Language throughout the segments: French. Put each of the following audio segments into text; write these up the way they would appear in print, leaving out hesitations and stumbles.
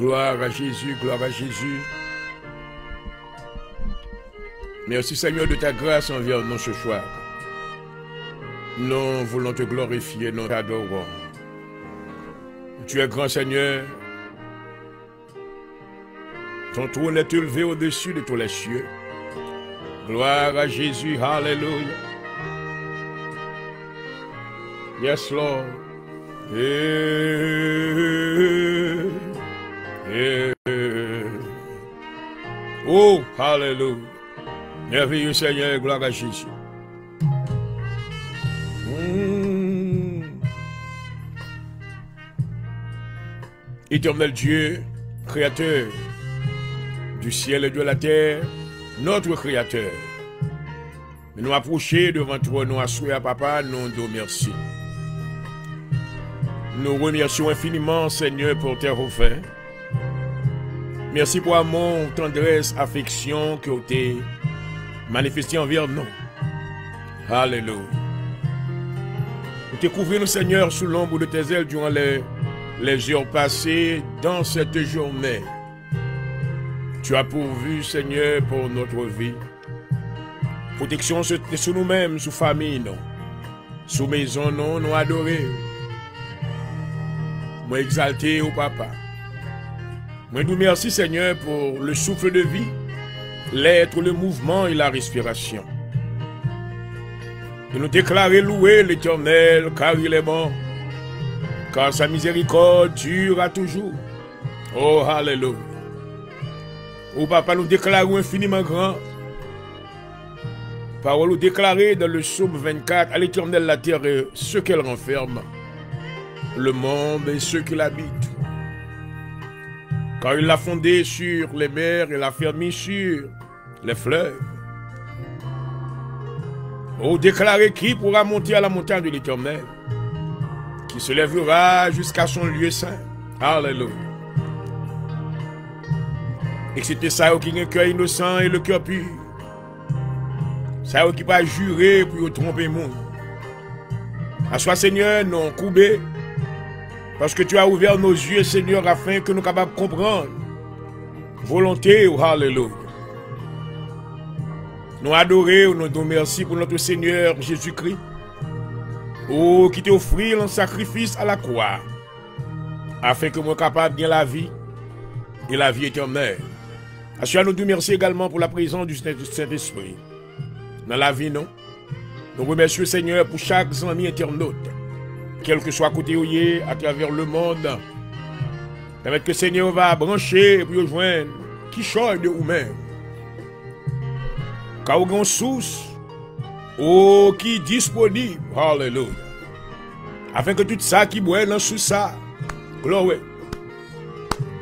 Gloire à Jésus, gloire à Jésus. Merci Seigneur de ta grâce envers nous ce soir. Nous voulons te glorifier, nous t'adorons. Tu es grand Seigneur. Ton trône est élevé au-dessus de tous les cieux. Gloire à Jésus, hallelujah. Yes, Lord. Oh, hallelujah. Merveilleux Seigneur, gloire à Jésus. Éternel Dieu, Créateur du ciel et de la terre, notre Créateur. Nous approcher devant toi, nous assurer à Papa, nous te remercions. Nous remercions infiniment, Seigneur, pour tes refaits. Merci pour amour, tendresse, affection que tu as manifesté envers nous. Alléluia. Nous te couvrons, Seigneur, sous l'ombre de tes ailes durant les heures passées dans cette journée. Tu as pourvu, Seigneur, pour notre vie. Protection sur nous-mêmes, sous famille, non. Sous maison, non, nous adorer. Moi exalté au Papa. Moi nous merci, Seigneur, pour le souffle de vie, l'être, le mouvement et la respiration. De nous déclarer louer l'Éternel, car il est bon, car sa miséricorde dure à toujours. Oh, alléluia. Oh, Papa, nous déclarons infiniment grand. Parole déclarée dans le psaume 24, à l'Éternel la terre et ce qu'elle renferme, le monde et ceux qui l'habitent. Car il l'a fondé sur les mers et l'a fermé sur les fleuves. Oh, déclarez qui pourra monter à la montagne de l'Éternel, qui se lèvera jusqu'à son lieu saint. Alléluia. Et c'était ça qui a un cœur innocent et le cœur pur. Ça qui pas jurer pour tromper le monde. À soi, Seigneur, non coubé. Parce que tu as ouvert nos yeux, Seigneur, afin que nous soyons capables de comprendre. Volonté, oh, alléluia. Nous adorons, nous te merci pour notre Seigneur Jésus-Christ. Oh, qui t'a offert un sacrifice à la croix. Afin que nous soyons capables de gagner la vie et la vie éternelle. À cela, nous te remercions également pour la présence du Saint-Esprit. Dans la vie, non. Nous remercions, Seigneur, pour chaque ami internaute. Quel que soit côté où il est, à travers le monde. Permettre que le Seigneur va brancher pour joindre qui change de vous-même. Car vous avez une source, oh, qui est disponible. Alléluia. Afin que tout ça qui boit dans sous ça, gloire.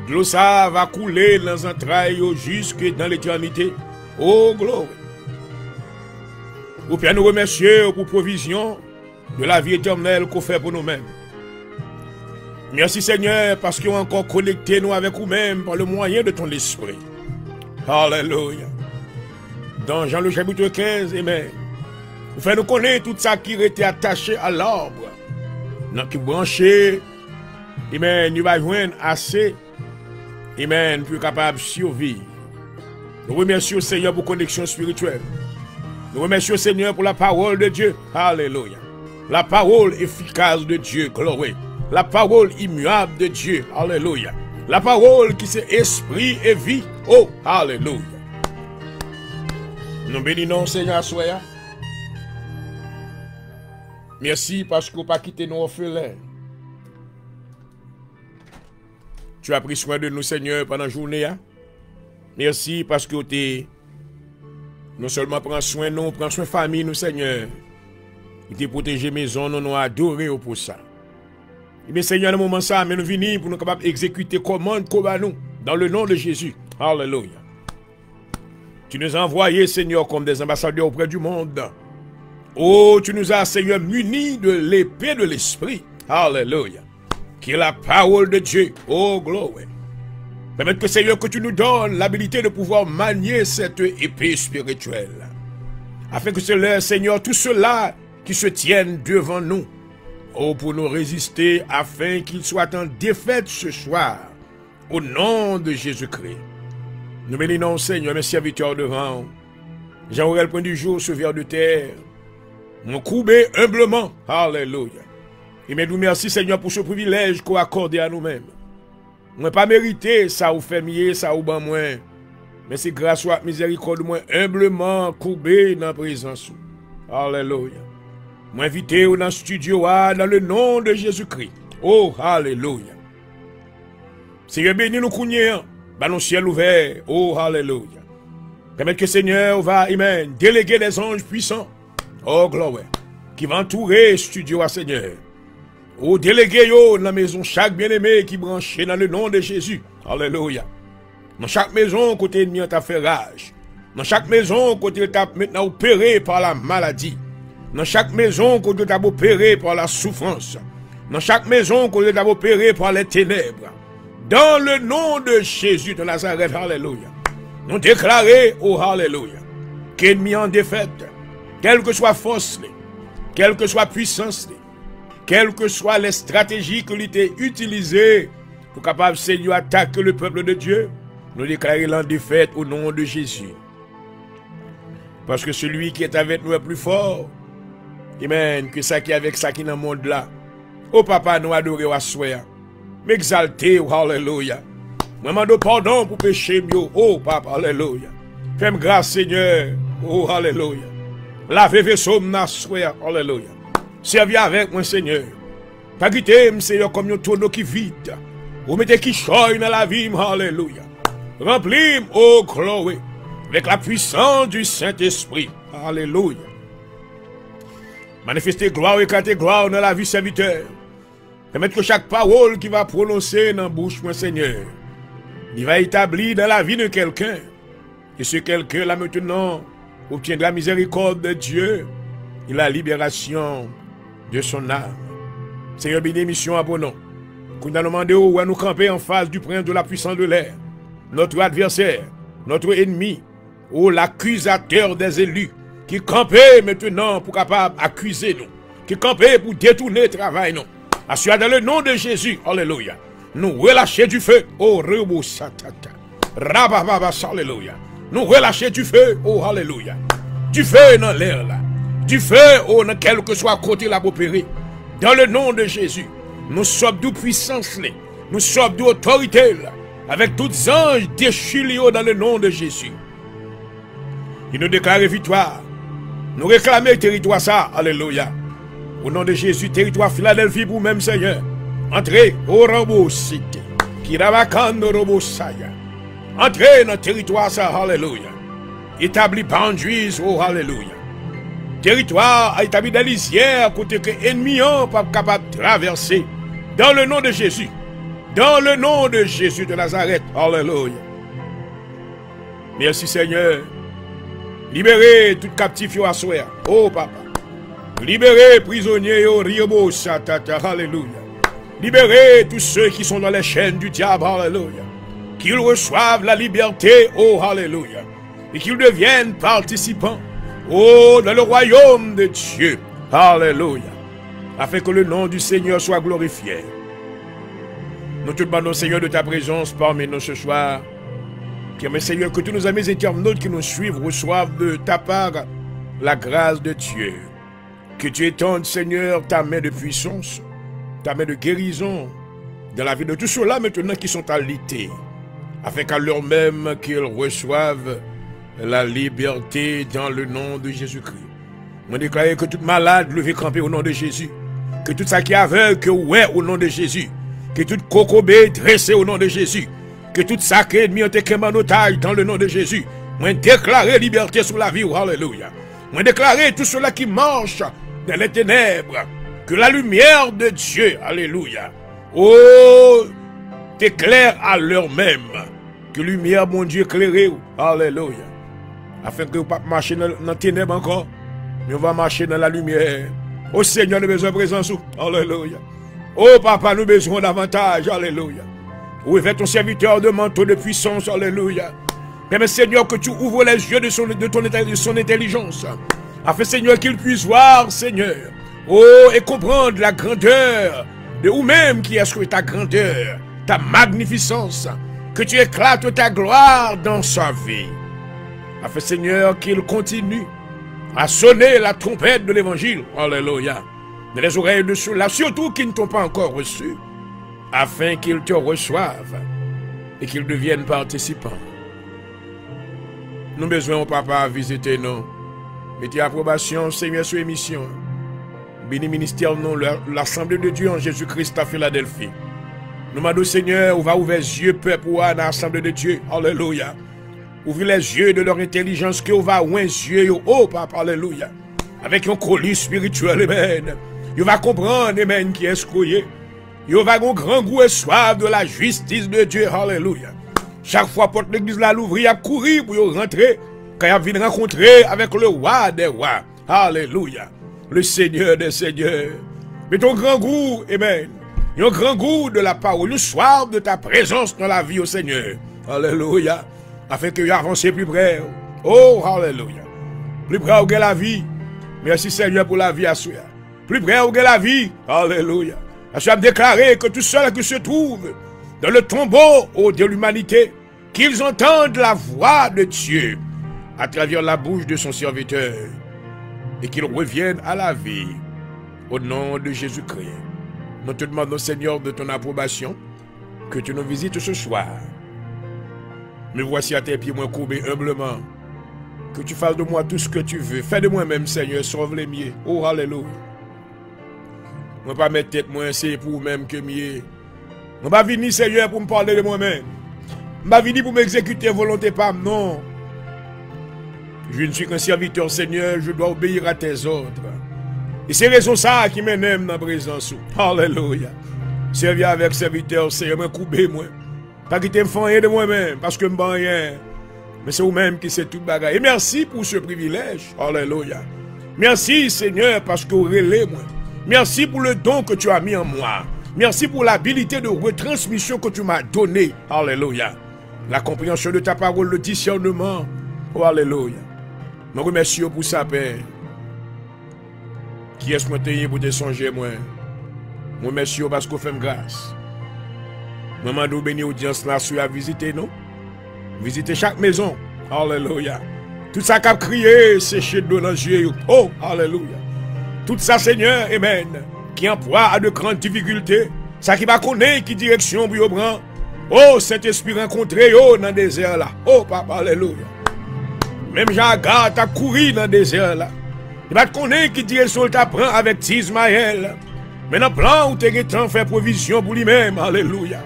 De l'eau ça va couler dans un entrailles jusque dans l'éternité. Oh, gloire. Ou bien nous remercier pour provision de la vie éternelle qu'on fait pour nous-mêmes. Merci Seigneur parce qu'on a encore connecté nous avec nous-mêmes par le moyen de ton esprit. Alléluia. Dans Jean le chapitre 15, amen. Vous faites nous connaître tout ça qui était attaché à l'arbre. Qui branché, amen, nous va joindre assez, amen, pour capable de survivre. Nous remercions Seigneur pour connexion spirituelle. Nous remercions Seigneur pour la parole de Dieu. Alléluia. La parole efficace de Dieu. Gloire. La parole immuable de Dieu. Alléluia. La parole qui c'est esprit et vie. Oh, alléluia. Nous bénissons Seigneur soya. Merci parce que vous pas quitté nos orphelins. Tu as pris soin de nous Seigneur pendant la journée. Merci parce que tu non seulement prends soin de nous, prends soin de la famille, nous, Seigneur. Il t'a protégé maison, nous nous adorons pour ça. Et bien, Seigneur, dans le moment ça, mais nous venons pour nous capables d'exécuter commande comme à nous, dans le nom de Jésus. Alléluia. Tu nous as envoyés, Seigneur, comme des ambassadeurs auprès du monde. Oh, tu nous as, Seigneur, munis de l'épée de l'esprit. Alléluia. Qui est la parole de Dieu. Oh, gloire. Permettre que Seigneur, que tu nous donnes l'habilité de pouvoir manier cette épée spirituelle. Afin que Seigneur, tout cela qui se tienne devant nous, oh, pour nous résister, afin qu'ils soient en défaite ce soir. au nom de Jésus-Christ. Nous bénissons, Seigneur, mes serviteurs devant. J'aurai le point du jour, ce ver de terre. Mon coubé humblement. Alléluia. Et nous merci, Seigneur, pour ce privilège qu'on a accordé à nous-mêmes. On n'a pas mérité ça ou fait mieux, ça ou ban moins. Mais c'est grâce à la miséricorde, moi, humblement coubé dans la présence. Alléluia. Moi, invité dans le studio, dans le nom de Jésus-Christ. Oh, alléluia. Seigneur, bénis nous cougnons, dans nos ciel ouvert. Oh, alléluia. Permettre que Seigneur va, amen, déléguer des anges puissants. Oh, gloire. Qui va entourer le studio à Seigneur. Oh, déléguer yo dans la maison, chaque bien-aimé qui branché dans le nom de Jésus. Alléluia. Dans chaque maison, côté ennemi, on t'a fait rage. Dans chaque maison, côté t'a maintenant opéré par la maladie. Dans chaque maison, côté t'a opéré par la souffrance. Dans chaque maison, côté t'a opéré par les ténèbres. Dans le nom de Jésus de Nazareth, alléluia. Nous déclarons, oh alléluia, qu'ennemi en défaite, quelle que soit force, quelle que soit puissance, quelles que soient les stratégies que l'ité utilisées pour capable Seigneur attaquer le peuple de Dieu, nous déclarons la défaite au nom de Jésus. Parce que celui qui est avec nous est plus fort. Amen. Que ça qui est avec ça qui est dans le monde là. Oh papa, nous adorer au soir. M'exalter, oh alléluia. Moi demande pardon pour péché mieux. Oh papa, alléluia. Fais-moi grâce Seigneur. Oh alléluia. Lavez vaisseau m'na soir. Alléluia. Servis avec moi Seigneur. Pas quitter Seigneur comme un tonneau qui vide. Vous mettez qui choye dans la vie. Alléluia. Remplis, oh gloire, avec la puissance du Saint-Esprit. Alléluia. Manifestez gloire et éclater gloire dans la vie serviteur. Permettre que chaque parole qui va prononcer dans la bouche, mon Seigneur, il va établir dans la vie de quelqu'un. Et ce quelqu'un là maintenant obtiendra la miséricorde de Dieu et la libération de son âme. Seigneur, bénédiction à bon nom. Nous nous demandons où nous camper en face du prince de la puissance de l'air. Notre adversaire, notre ennemi, ou l'accusateur des élus, qui campait maintenant pour capable accuser nous, qui campait pour détourner le travail nous. Assure dans le nom de Jésus, alléluia. Nous relâcher du feu, oh rebo satata, rabababa, alléluia. Nous relâcher du feu, oh alléluia. Du feu dans l'air là, du feu, oh dans quel que soit côté la opéré. Dans le nom de Jésus, nous sommes de puissance, nous sommes d'autorité là. Avec tous les anges déchirés dans le nom de Jésus. Il nous déclare victoire. Nous réclamons territoire ça. Alléluia. Au nom de Jésus, territoire Philadelphie pour même Seigneur. Entrez au Robo Cité. Kiravakando Robo Saya. Entrez dans le territoire ça. Alléluia. Établi boundaries. Oh, alléluia. Territoire a établi des lisières côté que ennemis n'ont pas capable de traverser. Dans le nom de Jésus. Dans le nom de Jésus de Nazareth. Alléluia. Merci Seigneur. Libérez tout captif à soir. Oh papa. Libérez prisonniers au Riobo Satata. Alléluia. Libérez tous ceux qui sont dans les chaînes du diable. Alléluia. Qu'ils reçoivent la liberté. Oh alléluia. Et qu'ils deviennent participants. Oh dans le royaume de Dieu. Alléluia. Afin que le nom du Seigneur soit glorifié. Nous te demandons, Seigneur, de ta présence parmi nous ce soir. Mais Seigneur, que tous nos amis internautes qui nous suivent reçoivent de ta part la grâce de Dieu. Que tu étendes, Seigneur, ta main de puissance, ta main de guérison dans la vie de tous ceux-là maintenant qui sont alités, afin qu'à l'heure même qu'ils reçoivent la liberté dans le nom de Jésus-Christ. On déclare que toute malade levée camper au nom de Jésus. Que tout ça qui est aveugle, que ouais au nom de Jésus. Que tout cocobé dressé au nom de Jésus. Que tout sacré ennemi ont été en otage dans le nom de Jésus. Moi déclarer liberté sur la vie. Alléluia. Moi déclarer tout cela qui marche dans les ténèbres. Que la lumière de Dieu, alléluia, oh, t'éclaire à l'heure même. Que lumière, mon Dieu, éclairée, alléluia. Afin que vous ne pas marcher dans les ténèbres encore, mais on va marcher dans la lumière. Oh Seigneur, nous avons besoin de présence, alléluia. Oh papa, nous avons besoin davantage, alléluia. Oui, fais ton serviteur de manteau de puissance, alléluia. Permets Seigneur que tu ouvres les yeux de son intelligence. Afin Seigneur qu'il puisse voir, Seigneur. Oh, et comprendre la grandeur de ou même qui est ta grandeur, ta magnificence, que tu éclates ta gloire dans sa vie. Afin, Seigneur, qu'il continue à sonner la trompette de l'évangile, alléluia, dans les oreilles de ceux-là, surtout qui ne t'ont pas encore reçu, afin qu'ils te reçoivent et qu'ils deviennent participants. Nous besoin, papa, visiter nous. Mettez approbation, Seigneur, sur l'émission. Béni ministère, non, l'Assemblée de Dieu en Jésus-Christ à Philadelphie. Nous demandons, Seigneur, on va ouvrir les yeux, peuple, dans l'Assemblée de Dieu. Alléluia. Ouvrir les yeux de leur intelligence, que on va ouvrir les yeux, oh, papa, alléluia. Avec un colis spirituel, amen. On va comprendre, amen, qui est escroyé. On va avoir un grand goût et soif de la justice de Dieu, alléluia. Chaque fois, porte l'église là, l'ouvrir, il a couru pour rentrer. Quand il vient rencontrer avec le roi des rois. Alléluia. Le Seigneur des seigneurs. Mais ton grand goût, amen. Un grand goût de la parole. Une soif de ta présence dans la vie au Seigneur. Alléluia. Afin que tu avances plus près. Oh, alléluia. Plus près de la vie. Merci Seigneur pour la vie à soi. Plus près de la vie. Alléluia. Je vais déclarer que tous ceux qui se trouvent dans le tombeau de l'humanité, qu'ils entendent la voix de Dieu à travers la bouche de son serviteur et qu'ils reviennent à la vie au nom de Jésus-Christ. Nous te demandons, Seigneur, de ton approbation, que tu nous visites ce soir. Me voici à tes pieds, moi courbé humblement. Que tu fasses de moi tout ce que tu veux. Fais de moi-même, Seigneur, sauve les miens. Oh, alléluia. Je ne vais pas mettre tête, moi, c'est pour même que mieux. Je ne vais pas venir, Seigneur, pour me parler de moi-même. Je ne vais pas venir pour m'exécuter volonté par non. Je ne suis qu'un serviteur, Seigneur, je dois obéir à tes ordres. Et c'est raison ça qui m'aime dans la présence. Alléluia. Servir avec serviteur, Seigneur, me couper, moi. Pas quitter me faire rien de moi-même, parce que je ne me rien. Mais c'est vous-même qui c'est tout bagaille. Et merci pour ce privilège. Alléluia. Merci, Seigneur, parce que vous relèvez moi. Merci pour le don que tu as mis en moi. Merci pour l'habilité de retransmission que tu m'as donnée. Alléluia. La compréhension de ta parole, le discernement. Oh, alléluia. Je remercie pour sa paix. Qui est-ce que tu pour te songer, moi? Je remercie parce que vous faites grâce. Je demande béni audience là, à visiter, non? Visiter chaque maison. Alléluia. Tout ça qui a crié, c'est chez nous dans les yeux. Oh, alléluia. Tout ça, Seigneur, amen. Qui emploie à de grandes difficultés. Ça qui va connaître qui direction pour vous prendre. Oh, Saint-Esprit rencontré dans le désert là. Oh, papa, alléluia. Même Jean-Agat a couru dans le désert là. Il va te connaître qui direction il t'apprend avec Ismaël. Mais dans le plan où tu as temps faire provision pour lui-même. Alléluia.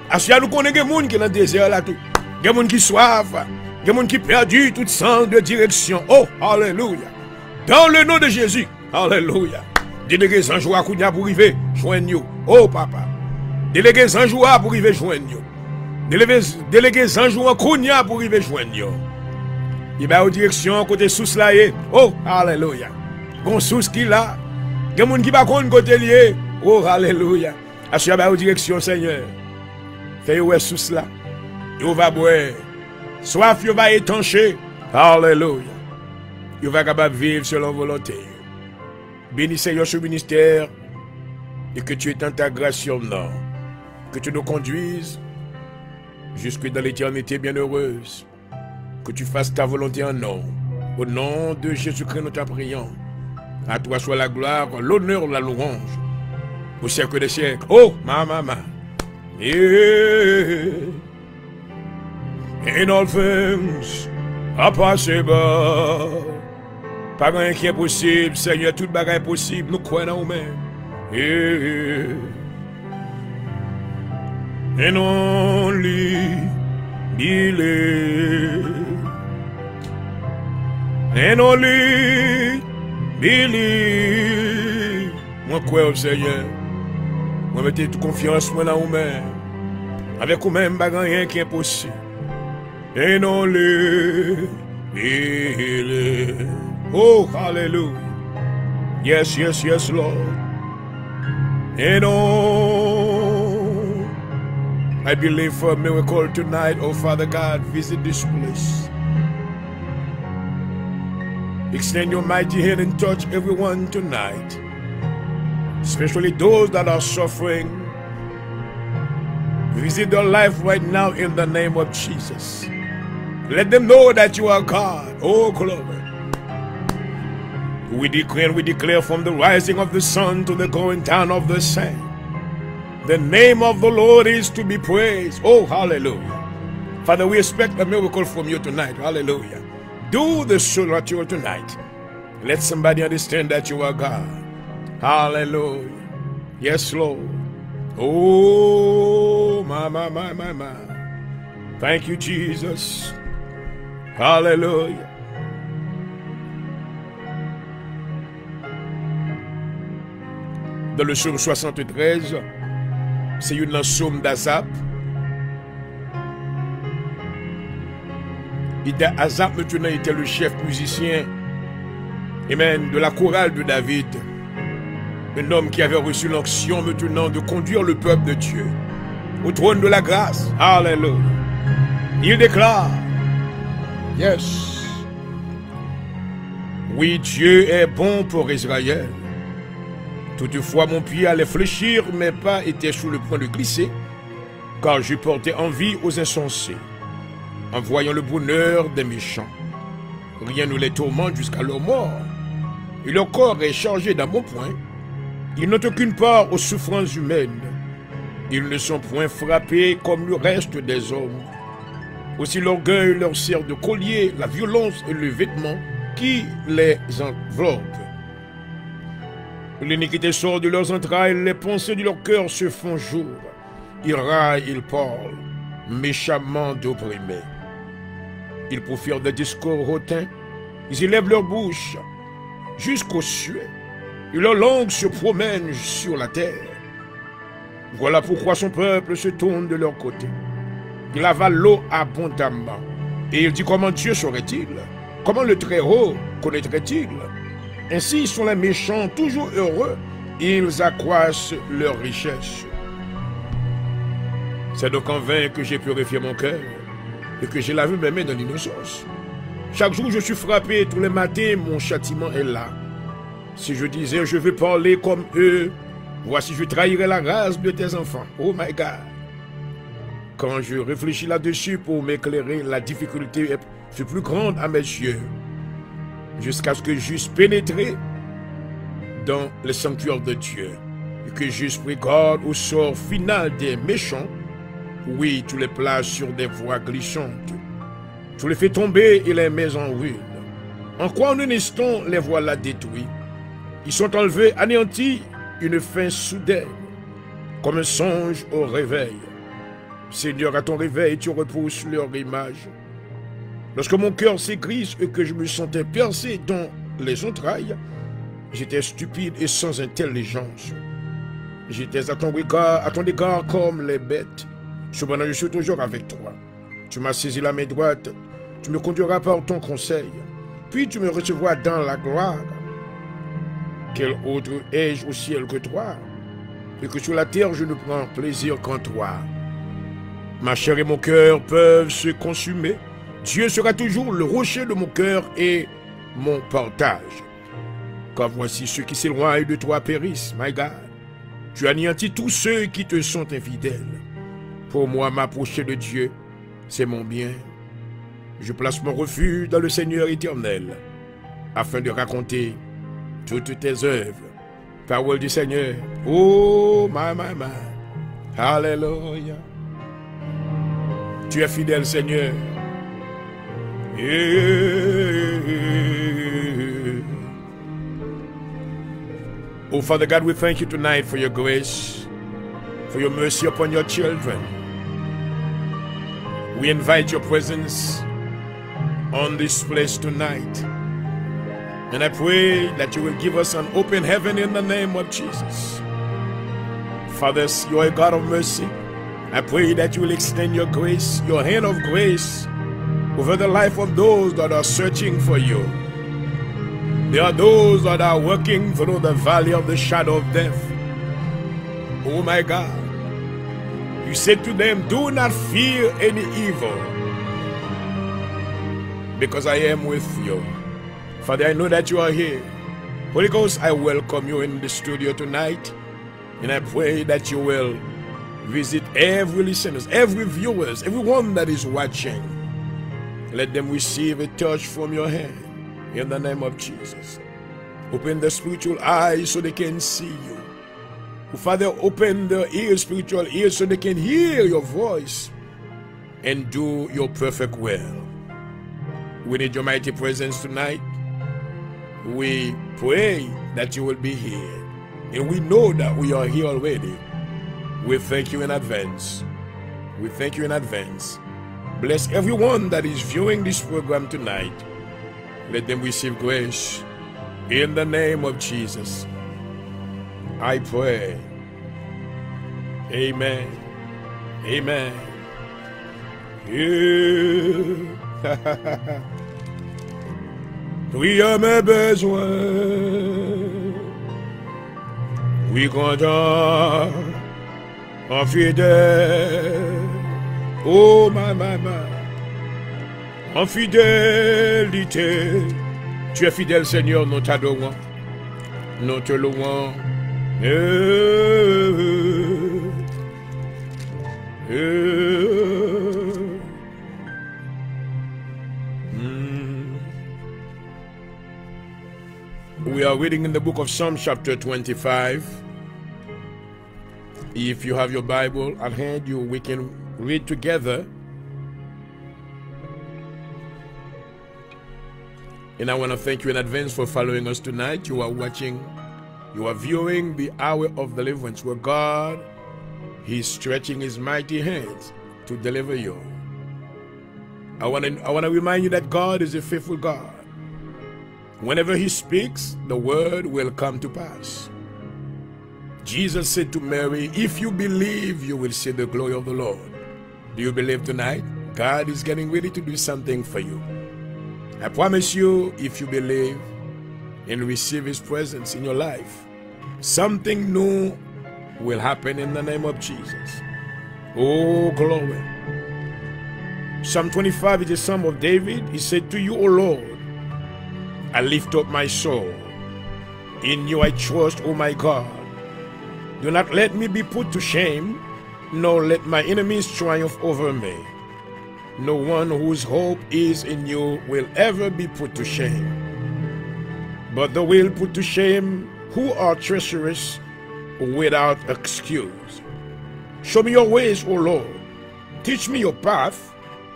Asya nous connaissons des gens qui sont dans le désert là tout. Des gens qui soivent. Des gens qui perdu tout sens de direction. Oh, alléluia. Dans le nom de Jésus. Alléluia. Délégué sans joie pour arriver joindre. Oh, papa. Délégué sans joie pour arriver joindre. Délégué sans joie pour arriver joindre. Il va en direction côté sous là. Oh, alléluia. Bon sous qui là. Des gens qui va côté lié. Oh, alléluia. Asya va en direction, Seigneur. Fais-vous sous là. Il va boire. Soif, il va étancher. Alléluia. Il va capable vivre selon volonté. Bénis Seigneur ce ministère. Et que tu étends ta grâce sur nous. Que tu nous conduises jusque dans l'éternité bienheureuse. Que tu fasses ta volonté en nous. Au nom de Jésus-Christ, nous t'en prions. À toi soit la gloire, l'honneur, la louange. Au siècle des siècles. Oh, ma maman. Yeah. In all things are possible. Pas rien qui est possible, Seigneur, tout bagage est possible. Nous croyons en nous-mêmes. Yeah. And only believe. And only believe. Moi crois au Seigneur. Moi mettez toute confiance moi dans vous-même. Avec vous-même, pas rien qui est possible. Et non le oh, hallelujah. Yes, yes, yes, Lord. And oh, I believe for a miracle tonight, oh Father God, visit this place. Extend your mighty hand and touch everyone tonight. Especially those that are suffering Visit their life right now in the name of Jesus. Let them know that you are God. Oh, glory. We declare from the rising of the sun to the going down of the same. The name of the Lord is to be praised. Oh, hallelujah. Father, we expect a miracle from you tonight. Hallelujah. Do the supernatural tonight. Let somebody understand that you are God. Hallelujah. Yes, Lord. Oh, my. Thank you, Jesus. Hallelujah. Dans le psaume 73, c'est une psaume d'Azap. Azap maintenant était le chef musicien, amen, de la chorale de David. Un homme qui avait reçu l'onction maintenant de conduire le peuple de Dieu au trône de la grâce. Alléluia. Il déclare, yes, oui, Dieu est bon pour Israël. Toutefois, mon pied allait fléchir, mes pas étaient sur le point de glisser, car je portais envie aux insensés, en voyant le bonheur des méchants. Rien ne les tourmente jusqu'à leur mort, et leur corps est chargé d'un bon point. Ils n'ont aucune part aux souffrances humaines. Ils ne sont point frappés comme le reste des hommes. Aussi l'orgueil leur sert de collier, la violence et le vêtement qui les enveloppe. L'iniquité sort de leurs entrailles, les pensées de leur cœur se font jour. Ils raillent, ils parlent, méchamment d'opprimés. Ils profèrent des discours hautains, ils élèvent leur bouche jusqu'aux cieux, et leur langue se promène sur la terre. Voilà pourquoi son peuple se tourne de leur côté. Il avale l'eau abondamment. Et il dit, comment Dieu saurait-il? Comment le Très-Haut connaîtrait-il? Ainsi sont les méchants toujours heureux, ils accroissent leur richesse. C'est donc en vain que j'ai purifié mon cœur et que j'ai lavé mes mains dans l'innocence. Chaque jour je suis frappé, tous les matins mon châtiment est là. Si je disais je vais parler comme eux, voici je trahirais la race de tes enfants. Oh my God. Quand je réfléchis là-dessus pour m'éclairer, la difficulté est plus grande à mes yeux. Jusqu'à ce que j'eusse pénétré dans le sanctuaire de Dieu et que j'eusse pris garde au sort final des méchants. Oui, tu les places sur des voies glissantes. Tu les fais tomber et les mets en ruine. En quoi en un instant les voilà détruits? Ils sont enlevés, anéantis, une fin soudaine, comme un songe au réveil. Seigneur, à ton réveil, tu repousses leur image. Lorsque mon cœur s'égrise et que je me sentais percé dans les entrailles, j'étais stupide et sans intelligence. J'étais à ton égard comme les bêtes. Cependant, je suis toujours avec toi. Tu m'as saisi la main droite, tu me conduiras par ton conseil, puis tu me recevras dans la gloire. Quel autre ai-je au ciel que toi? Et que sur la terre, je ne prends plaisir qu'en toi. Ma chair et mon cœur peuvent se consumer. Dieu sera toujours le rocher de mon cœur et mon partage. Car voici ceux qui s'éloignent de toi périssent, my God. Tu anéantis tous ceux qui te sont infidèles. Pour moi, m'approcher de Dieu, c'est mon bien. Je place mon refuge dans le Seigneur éternel, afin de raconter toutes tes œuvres. Parole du Seigneur. Oh, my. Alléluia. Tu es fidèle, Seigneur. Oh, Father God, we thank you tonight for your grace, for your mercy upon your children. We invite your presence on this place tonight. And I pray that you will give us an open heaven in the name of Jesus. Father, you are a God of mercy. I pray that you will extend your grace, your hand of grace, over the life of those that are searching for you. There are those that are walking through the valley of the shadow of death. Oh my God. You said to them, do not fear any evil, because I am with you. Father, I know that you are here. Holy Ghost, I welcome you in the studio tonight, and I pray that you will Visit every listeners, every viewers, everyone that is watching. Let them receive a touch from your hand in the name of Jesus. Open the spiritual eyes so they can see you. Father, open the ears, spiritual ears, so they can hear your voice and do your perfect will. We need your mighty presence tonight. We pray that you will be here. And we know that we are here already. We thank you in advance. We thank you in advance. Bless everyone that is viewing this program tonight. Let them receive grace. In the name of Jesus, I pray. Amen. Amen. Yeah. Oui, à mes besoins, oui, content, en fidèle, oh, my, en fidélité. Tu es fidèle, Seigneur, nous t'adorons, nous te louons. We are reading in the book of Psalms chapter 25. If you have your Bible at hand, we can read together. And I want to thank you in advance for following us tonight. You are watching, you are viewing the hour of deliverance where God, He's stretching His mighty hands to deliver you. I want to remind you that God is a faithful God. Whenever He speaks, the word will come to pass. Jesus said to Mary, if you believe, you will see the glory of the Lord. Do you believe tonight? God is getting ready to do something for you. I promise you, if you believe and receive His presence in your life, something new will happen in the name of Jesus. Oh, glory. Psalm 25 is a psalm of David. He said, to you, O Lord, I lift up my soul. In you I trust, O my God. Do not let me be put to shame, nor let my enemies triumph over me. No one whose hope is in you will ever be put to shame. But they will put to shame who are treacherous without excuse. Show me your ways, O Lord. Teach me your path.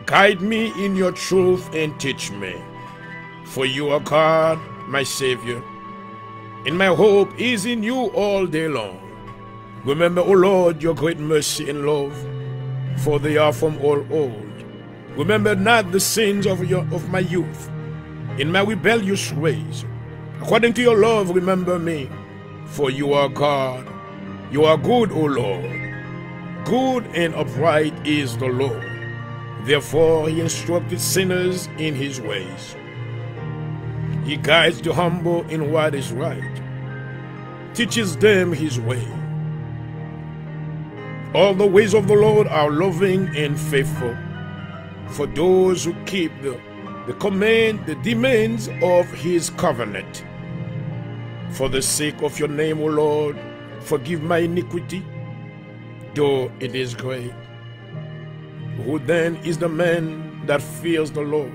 Guide me in your truth and teach me. For you are God, my Savior, and my hope is in you all day long. Remember, O Lord, your great mercy and love, for they are from all old. Remember not the sins of my youth, in my rebellious ways. According to your love, remember me, for you are God. You are good, O Lord. Good and upright is the Lord. Therefore He instructed sinners in His ways. He guides the humble in what is right, teaches them His way. All the ways of the Lord are loving and faithful, for those who keep the demands of His covenant. For the sake of your name, O Lord, forgive my iniquity, though it is great. Who then is the man that fears the Lord?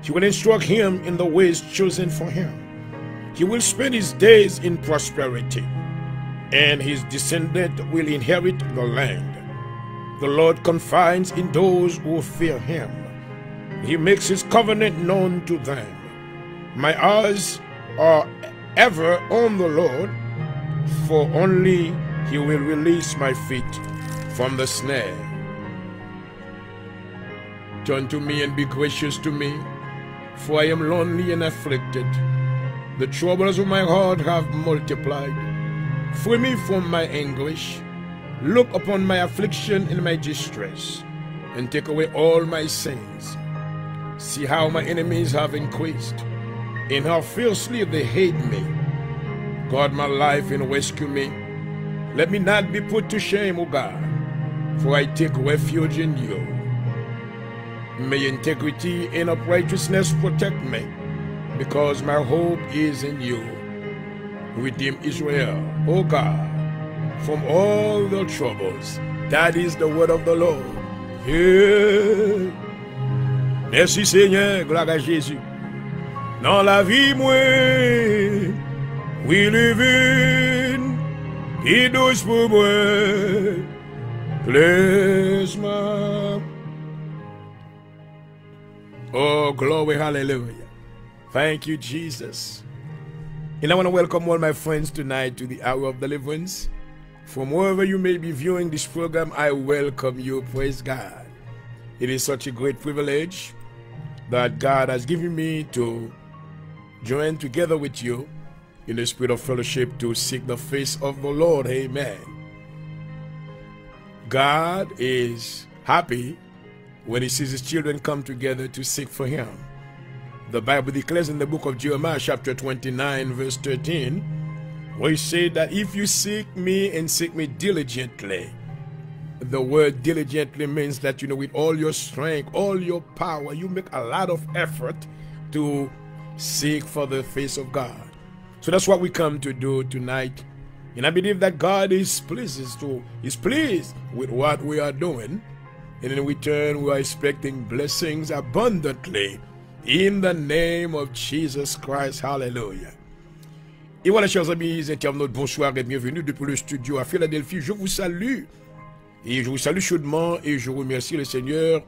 He will instruct him in the ways chosen for him. He will spend his days in prosperity, and his descendant will inherit the land. The Lord confides in those who fear Him. He makes His covenant known to them. My eyes are ever on the Lord, for only He will release my feet from the snare. Turn to me and be gracious to me, for I am lonely and afflicted. The troubles of my heart have multiplied. Free me from my anguish. Look upon my affliction and my distress, and take away all my sins. See how my enemies have increased, and how fiercely they hate me. Guard my life and rescue me. Let me not be put to shame, O God, for I take refuge in you. May integrity and uprightness protect me, because my hope is in you. Redeem Israel, O God, from all the troubles. That is the word of the Lord. Yeah. Merci Seigneur, gloire à Jésus. Dans la vie, moi, oui, le vin, qui douce pour moi, plaise-moi. Oh, glory, hallelujah. Thank you, Jesus. And I want to welcome all my friends tonight to the Hour of Deliverance. From wherever you may be viewing this program, I welcome you. Praise God. It is such a great privilege that God has given me to join together with you in the spirit of fellowship to seek the face of the Lord. Amen. God is happy when he sees his children come together to seek for him. The Bible declares in the book of Jeremiah chapter 29 verse 13, where he said that if you seek me and seek me diligently, the word diligently means that, with all your strength, all your power, you make a lot of effort to seek for the face of God. So that's what we come to do tonight. And I believe that God is pleased with what we are doing. And in return, we are expecting blessings abundantly in the name of Jesus Christ. Hallelujah. Et voilà, chers amis internautes, bonsoir et bienvenue depuis le studio à Philadelphie. Je vous salue. Et je vous salue chaudement et je remercie le Seigneur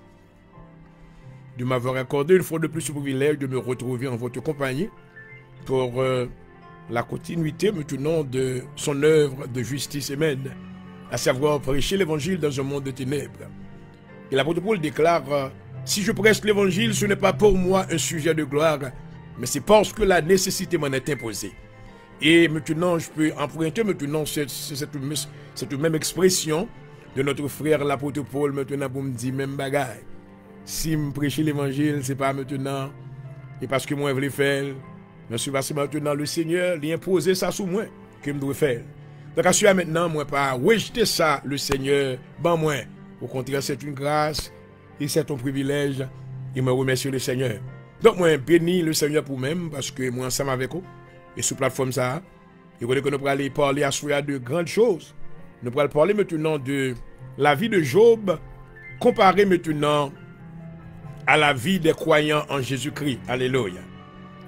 de m'avoir accordé une fois de plus ce privilège de me retrouver en votre compagnie pour la continuité maintenant de son œuvre de justice humaine, à savoir prêcher l'évangile dans un monde de ténèbres. Et l'apôtre Paul déclare, si je prêche l'évangile, ce n'est pas pour moi un sujet de gloire, mais c'est parce que la nécessité m'en est imposée. Et maintenant, je peux emprunter maintenant cette même expression de notre frère l'apôtre Paul maintenant pour me dire même bagaille. Si me prêcher l'évangile, c'est pas maintenant, et parce que moi je voulais faire, mais c'est parce que maintenant le Seigneur lui imposé ça sous moi que je dois faire. Donc à ce maintenant, moi pas rejeter ça le Seigneur, ben moi. Au contraire, c'est une grâce et c'est un privilège. Et me remercie le Seigneur. Donc moi bénis le Seigneur pour moi parce que moi ensemble avec vous et sur plateforme ça, et que nous allons aller parler à soi de grandes choses. Nous allons parler maintenant de la vie de Job comparée maintenant à la vie des croyants en Jésus-Christ. Alléluia.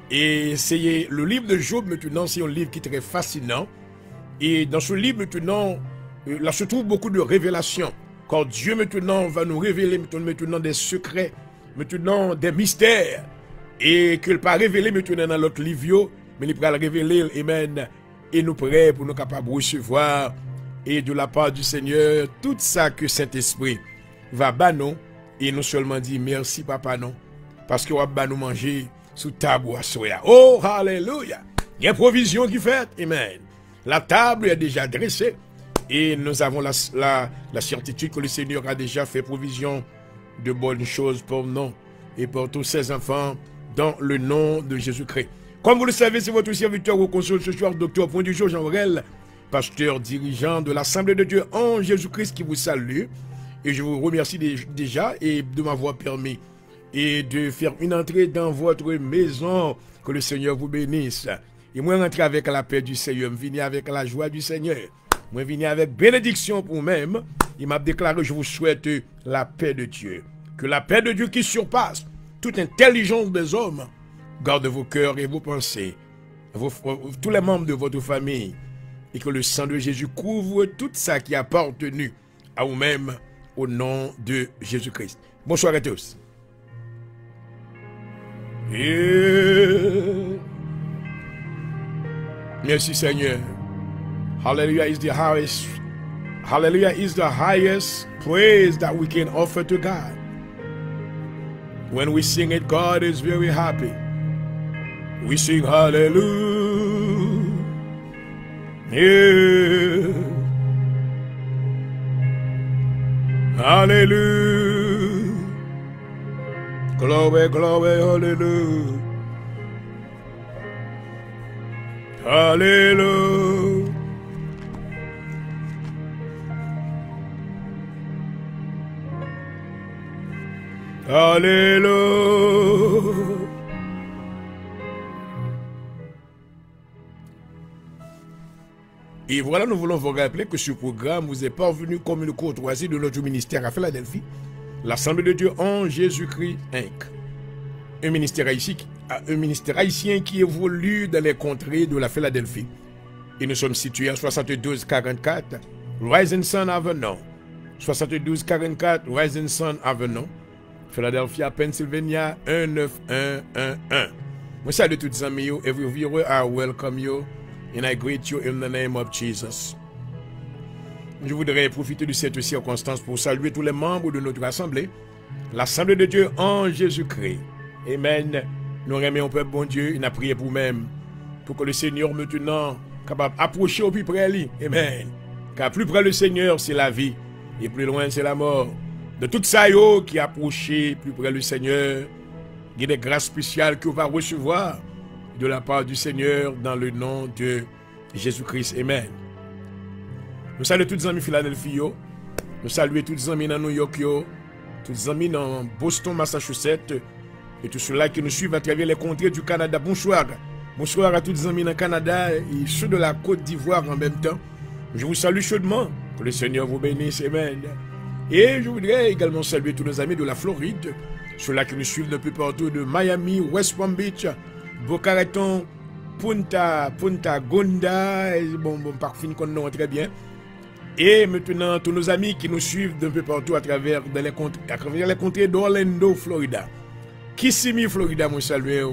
Et c'est le livre de Job maintenant, c'est un livre qui est très fascinant. Et dans ce livre maintenant, là se trouve beaucoup de révélations. Car Dieu maintenant va nous révéler maintenant des secrets, maintenant des mystères. Et qu'il ne pas révéler maintenant dans l'autre livre, mais il va le révéler, amen. Et nous prêts pour nous capables de recevoir, et de la part du Seigneur, tout ça que Saint-Esprit va nous, et non seulement dire merci papa non, parce qu'il va nous manger sous table à soya. Oh, alléluia! Il y a une provision qui fait, amen. La table est déjà dressée, et nous avons la certitude que le Seigneur a déjà fait provision de bonnes choses pour nous, et pour tous ses enfants, dans le nom de Jésus-Christ. Comme vous le savez, c'est votre serviteur au consul ce soir, Dr. Point du jour Jean Aurel, pasteur dirigeant de l'Assemblée de Dieu en Jésus-Christ qui vous salue. Et je vous remercie déjà et de m'avoir permis et de faire une entrée dans votre maison. Que le Seigneur vous bénisse. Et moi, rentrer avec la paix du Seigneur, je viens avec la joie du Seigneur. Moi, je viens avec bénédiction pour moi-même. Il m'a déclaré, je vous souhaite la paix de Dieu. Que la paix de Dieu qui surpasse toute intelligence des hommes garde vos cœurs et vos pensées, tous les membres de votre famille, et que le sang de Jésus couvre tout ça qui a appartenu à vous-même au nom de Jésus-Christ. Bonsoir à tous. Merci Seigneur. Hallelujah is the highest. Hallelujah is the highest praise that we can offer to God. When we sing it, God is very happy. We sing hallelujah. Yeah. Hallelujah. Glory, glory, hallelujah. Hallelujah. Hallelujah. Et voilà, nous voulons vous rappeler que ce programme vous est parvenu comme une courtoisie de notre ministère à Philadelphie, l'Assemblée de Dieu en Jésus-Christ Inc. Un ministère haïtien qui évolue dans les contrées de la Philadelphie. Et nous sommes situés à 7244 Rising Sun Avenue. 7244 Rising Sun Avenue, Philadelphia, Pennsylvania 19111. Moi salue tous les amis, every viewer, I welcome you and I greet you in the name of Jesus. Je voudrais profiter de cette circonstance pour saluer tous les membres de notre assemblée, l'Assemblée de Dieu en Jésus-Christ. Amen. Nous remercions peuple bon Dieu, il a prié pour même, pour que le Seigneur maintenant capable d'approcher au plus près lui. Amen. Car plus près le Seigneur, c'est la vie, et plus loin, c'est la mort. De tout ça qui approché plus près le Seigneur, il y a des grâces spéciales que vous va recevoir de la part du Seigneur dans le nom de Jésus-Christ. Amen. Nous saluons tous les amis Philadelphie, nous saluons tous les amis dans New York, tous les amis dans Boston, Massachusetts, et tous ceux-là qui nous suivent à travers les contrées du Canada. Bonsoir. Bonsoir à tous les amis dans le Canada et ceux de la Côte d'Ivoire en même temps. Je vous salue chaudement. Que le Seigneur vous bénisse. Amen. Et je voudrais également saluer tous nos amis de la Floride, ceux-là qui nous suivent depuis partout, de Miami, West Palm Beach, Boca Raton, Punta Gonda, bon, par fin qu'on nous très bien. Et maintenant, tous nos amis qui nous suivent d'un peu partout à travers les contrées d'Orlando, Florida. Kissimmee, Florida, moi salue.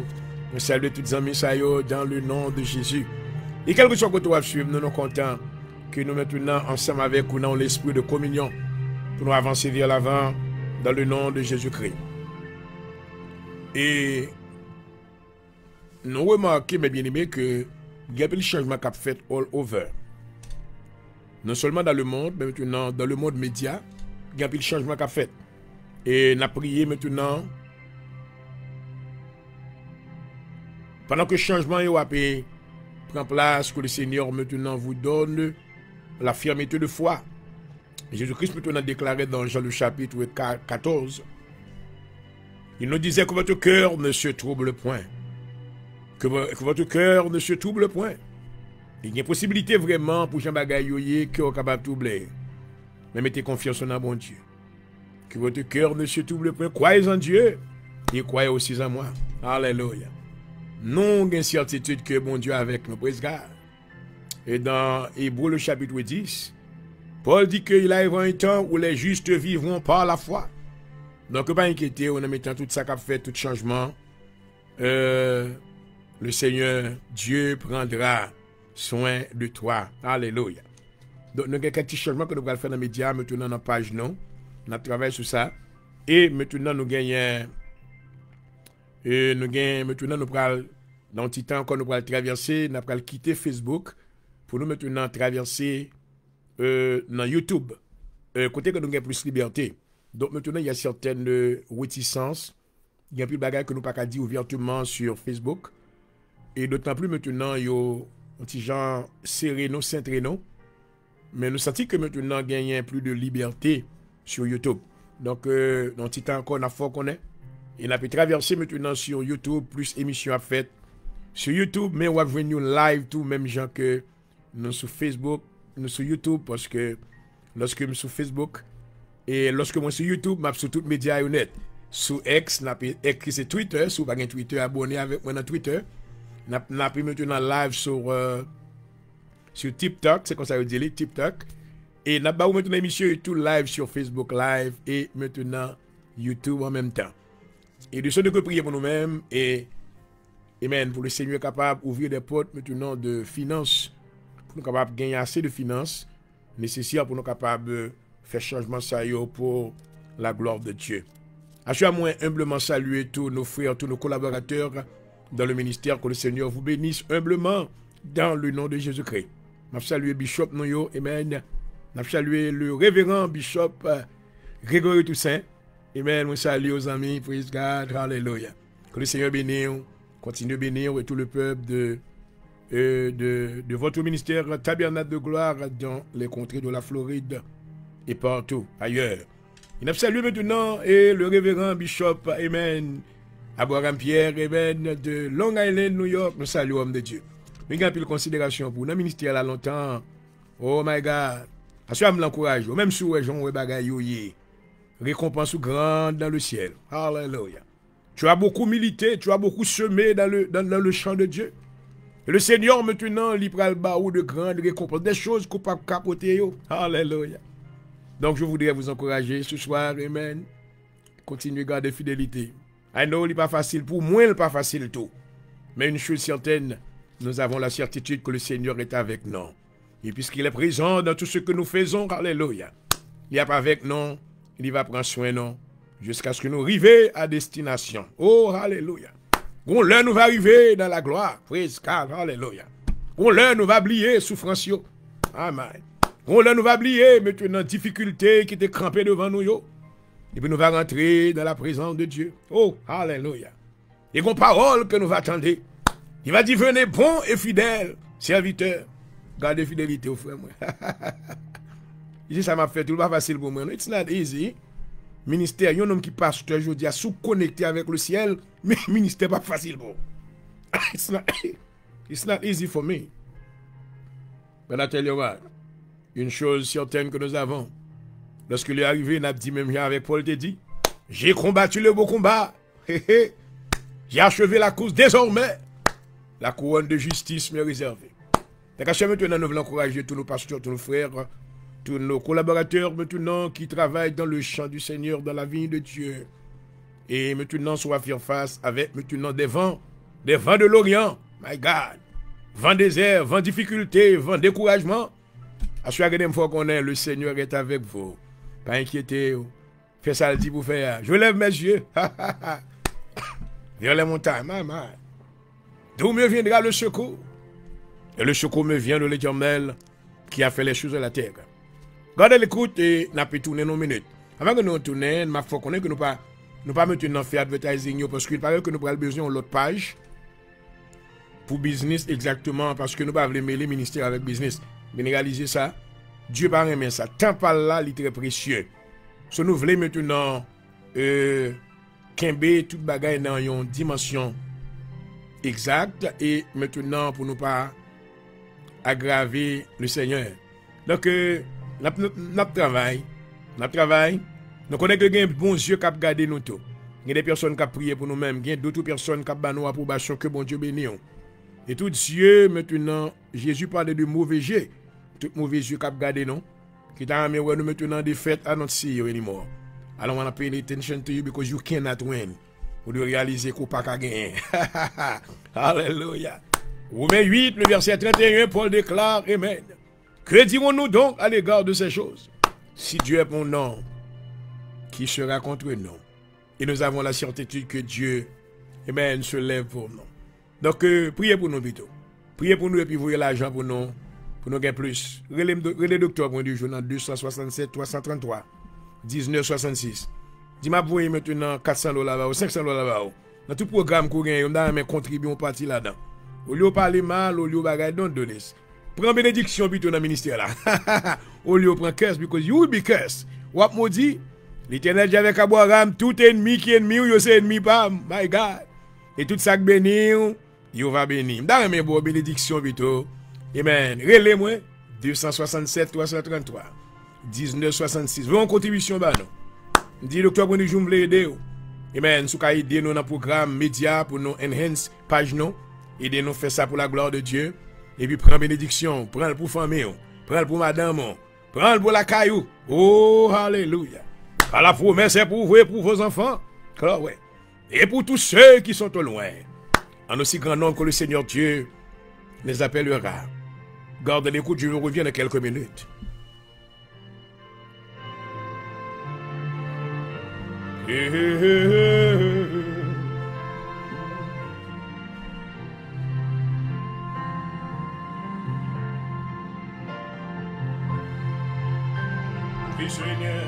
Moi salue tous les amis dans le nom de Jésus. Et quelque chose que tu vas suivre, nous sommes contents que nous maintenant ensemble avec vous dans l'esprit de communion pour nous avancer vers l'avant dans le nom de Jésus-Christ. Et nous remarquons, mes bien-aimés, que il y a des changements qui ont fait all over. Non seulement dans le monde, mais maintenant dans le monde média, il y a des changements qui ont fait. Et nous avons prié maintenant, pendant que le changement prend place, que le Seigneur maintenant vous donne la fermeté de foi. Jésus-Christ maintenant déclaré dans Jean le chapitre 14, il nous disait que votre cœur ne se trouble point. Que votre cœur ne se trouble point. Il y a une possibilité vraiment pour Jean Bagayoye qui est capable de troubler. Mais mettez confiance en bon Dieu. Que votre cœur ne se trouble point. Croyez en Dieu et croyez aussi en moi. Alléluia. Nous avons une certitude que bon Dieu est avec nous. Praise God. Et dans Hébreux le chapitre 10, Paul dit qu'il arrivera un temps où les justes vivront par la foi. Donc, pas inquiéter, en mettant tout ça qu'a fait, tout changement, le Seigneur, Dieu prendra soin de toi. Alléluia. Donc, nous avons quelques petits changements que nous allons faire dans les médias, maintenant dans la page non. On travaille sur ça. Et maintenant, nous gagnons. Maintenant, nous allons, dans un petit temps, quand nous allons traverser, nous allons quitter Facebook pour nous maintenant traverser dans YouTube. Côté que nous avons plus de liberté. Donc maintenant, il y a certaines réticences. Il y a plus de bagages que nous ne pouvons pas dire ouvertement sur Facebook. Et d'autant plus maintenant, il y a un petit genre serré, nous, centré, nous. Mais nous sentons que maintenant, il y a plus de liberté sur YouTube. Donc, dans un petit temps encore, on a fort qu'on est. Et on a pu traverser maintenant sur YouTube, plus émissions à faire sur YouTube, mais on va venir live tout, même gens que nous sur Facebook, nous sur YouTube, parce que lorsque nous sur Facebook, et lorsque moi sur YouTube, je suis sur tous les médias honnêtes. Sur X, écrit c'est Twitter, si vous n'avez pas Twitter, abonnez avec moi dans Twitter. On a pu maintenant live sur TikTok, c'est comme ça que je dis, TikTok. Et on a maintenant une émission tout live sur Facebook Live et maintenant YouTube en même temps. Et de ce que prier pour nous-mêmes et amen, pour le Seigneur capable d'ouvrir des portes maintenant de finances, pour nous capables de gagner assez de finances nécessaires pour nous capables de faire changement ça pour la gloire de Dieu. Achève-moi humblement saluer tous nos frères, tous nos collaborateurs dans le ministère, que le Seigneur vous bénisse humblement dans le nom de Jésus-Christ. Je salue Bishop Noyo, amen. Je salue le révérend Bishop Grégory Toussaint. Amen, je salue aux amis, praise God, hallelujah. Que le Seigneur bénisse, continue de bénir et tout le peuple de votre ministère Tabernacle de Gloire dans les contrées de la Floride et partout ailleurs. Il a salué maintenant et le révérend Bishop, amen, Abraham Pierre, amen, de Long Island, New York, nous saluons homme de Dieu. Nous avons pris considération pour notre ministère là longtemps, Oh my God. Parce que je l'encourage. Même si les gens ont des récompense grande dans le ciel. Alléluia. Tu as beaucoup milité, tu as beaucoup semé dans le champ de Dieu. Et le Seigneur, maintenant, il prend le baou de grandes récompenses, des choses qu'on peut capoter. Alléluia. Donc, je voudrais vous encourager ce soir. Amen. Continuez à garder fidélité. I know, il n'est pas facile. Pour moi, il n'est pas facile tout. Mais une chose certaine, nous avons la certitude que le Seigneur est avec nous. Et puisqu'il est présent dans tout ce que nous faisons, alléluia, il n'est pas avec nous, il va prendre soin de nous, jusqu'à ce que nous arrivions à destination. Oh, alléluia. On l'heure nous va arriver dans la gloire. Praise God, alléluia. On l'heure nous va oublier souffrance. Amen. On l'heure nous va oublier maintenant difficulté qui était crampée devant nous. Et puis nous va rentrer dans la présence de Dieu. Oh, alléluia. Et qu'on parole que nous va attendre. Il va dire, venez bon et fidèle, serviteur. Gardez fidélité au frère. Ici, ça m'a fait tout pas facile pour moi. It's not easy. Ministère, il y a un homme qui passe, je dis, sous-connecté avec le ciel, mais ministère pas facile pour. It's not easy for me. Mais I tell you what, une chose certaine que nous avons, lorsque il est arrivé, il a dit même avec Paul, te dit, j'ai combattu le beau combat. J'ai achevé la course, désormais, la couronne de justice m'est réservée. Donc, maintenant, nous voulons encourager tous nos pasteurs, tous nos frères, tous nos collaborateurs maintenant qui travaillent dans le champ du Seigneur, dans la vie de Dieu. Et maintenant, soit faire face avec maintenant des vents de l'Orient, my God, vent désert, vent difficulté, vent découragement. À chaque fois qu'on est, le Seigneur est avec vous. Pas inquiétez, faites ça le dit pour faire. Je lève mes yeux vers les montagnes, maman. D'où me viendra le secours? Et le secours me vient de l'Éternel qui a fait les choses de la terre. Gardez l'écoute et n'a pas tourné nos minutes. Avant que nous tournions, il faut qu'on ait que nous pas maintenant faire advertising parce qu'il paraît que nous avons besoin de l'autre page pour business exactement parce que nous pas voulons mêler ministère avec business. Mais réaliser ça, Dieu pas aimer ça. Tant par là, il est très précieux. Si nous voulons maintenant Kembe toute bagaille dans une dimension exacte et maintenant pour nous pas aggraver le Seigneur. Donc, notre travail, nous connaissons que il y a bon Dieu qui a gardé nous tout. Il y a des personnes qui ont prié pour nous-mêmes, il y a d'autres personnes qui ont donné approbation que bon Dieu bénisse. Et tout Dieu, maintenant, Jésus parlait de mauvais Dieu. Tout mauvais Dieu qui a gardé nous, qui t'a amené nous maintenant des fêtes à notre see you anymore. I don't want to pay attention to you because you cannot win. Vous devez réaliser qu'on n'a pas gagner. Alléluia. Romains 8, le verset 31, Paul déclare, Amen. Que dirons-nous donc à l'égard de ces choses? Si Dieu est pour nous, qui sera contre nous? Et nous avons la certitude que Dieu, Amen, se lève pour nous. Donc, priez pour nous plutôt. Priez pour nous et puis voyez l'argent pour nous gagner plus. Relais docteur pour du journal 267 333 1966. Dis-moi pour maintenant $400 ou $500 là-bas. Dans tout programme qu'on gagne, on a contribué une partie là-dedans. Au lieu de parler mal, au lieu de bagaille, don't do this. Prends bénédiction plutôt dans le ministère là. Au lieu de prendre curse, because you will be cursed. Wap maudit, l'Éternel avec Abraham, tout ennemi qui est ennemi, ou c'est ennemi pas, my God. Et tout ça qui bénit, you va bénir. Dans mes bonnes bénédictions plutôt. Amen. Relais-moi, 267 333 1966. Vous avez une contribution, bah non. Dis docteur, pour nous, je vais aider. Amen. Si vous avez aidé nous dans le programme média pour nous enhance page nous, aidez nous faire ça pour la gloire de Dieu. Et puis prends bénédiction, prends pour famille, prends pour madame, prends pour la caillou. Oh, alléluia. À la promesse est pour vous et pour vos enfants. Alors, ouais. Et pour tous ceux qui sont au loin. En aussi grand nombre que le Seigneur Dieu les appellera. Garde l'écoute, je reviens dans quelques minutes. Oui, Seigneur.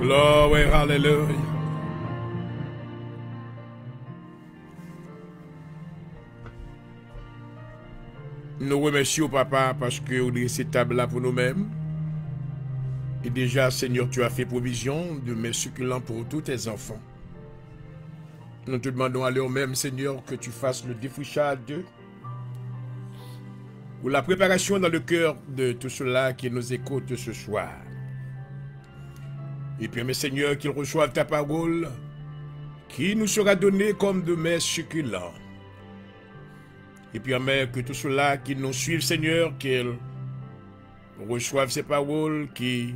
Glory, hallelujah. Nous remercions, Papa, parce que vous avez cette table-là pour nous-mêmes. Et déjà, Seigneur, tu as fait provision de mets succulents pour tous tes enfants. Nous te demandons à l'heure même, Seigneur, que tu fasses le défrichage ou la préparation dans le cœur de tous ceux-là qui nous écoutent ce soir. Et permets, Seigneur, qu'ils reçoivent ta parole qui nous sera donnée comme de mets succulents. Et permets que tous ceux-là qui nous suivent, Seigneur, qu'ils reçoivent ces paroles qui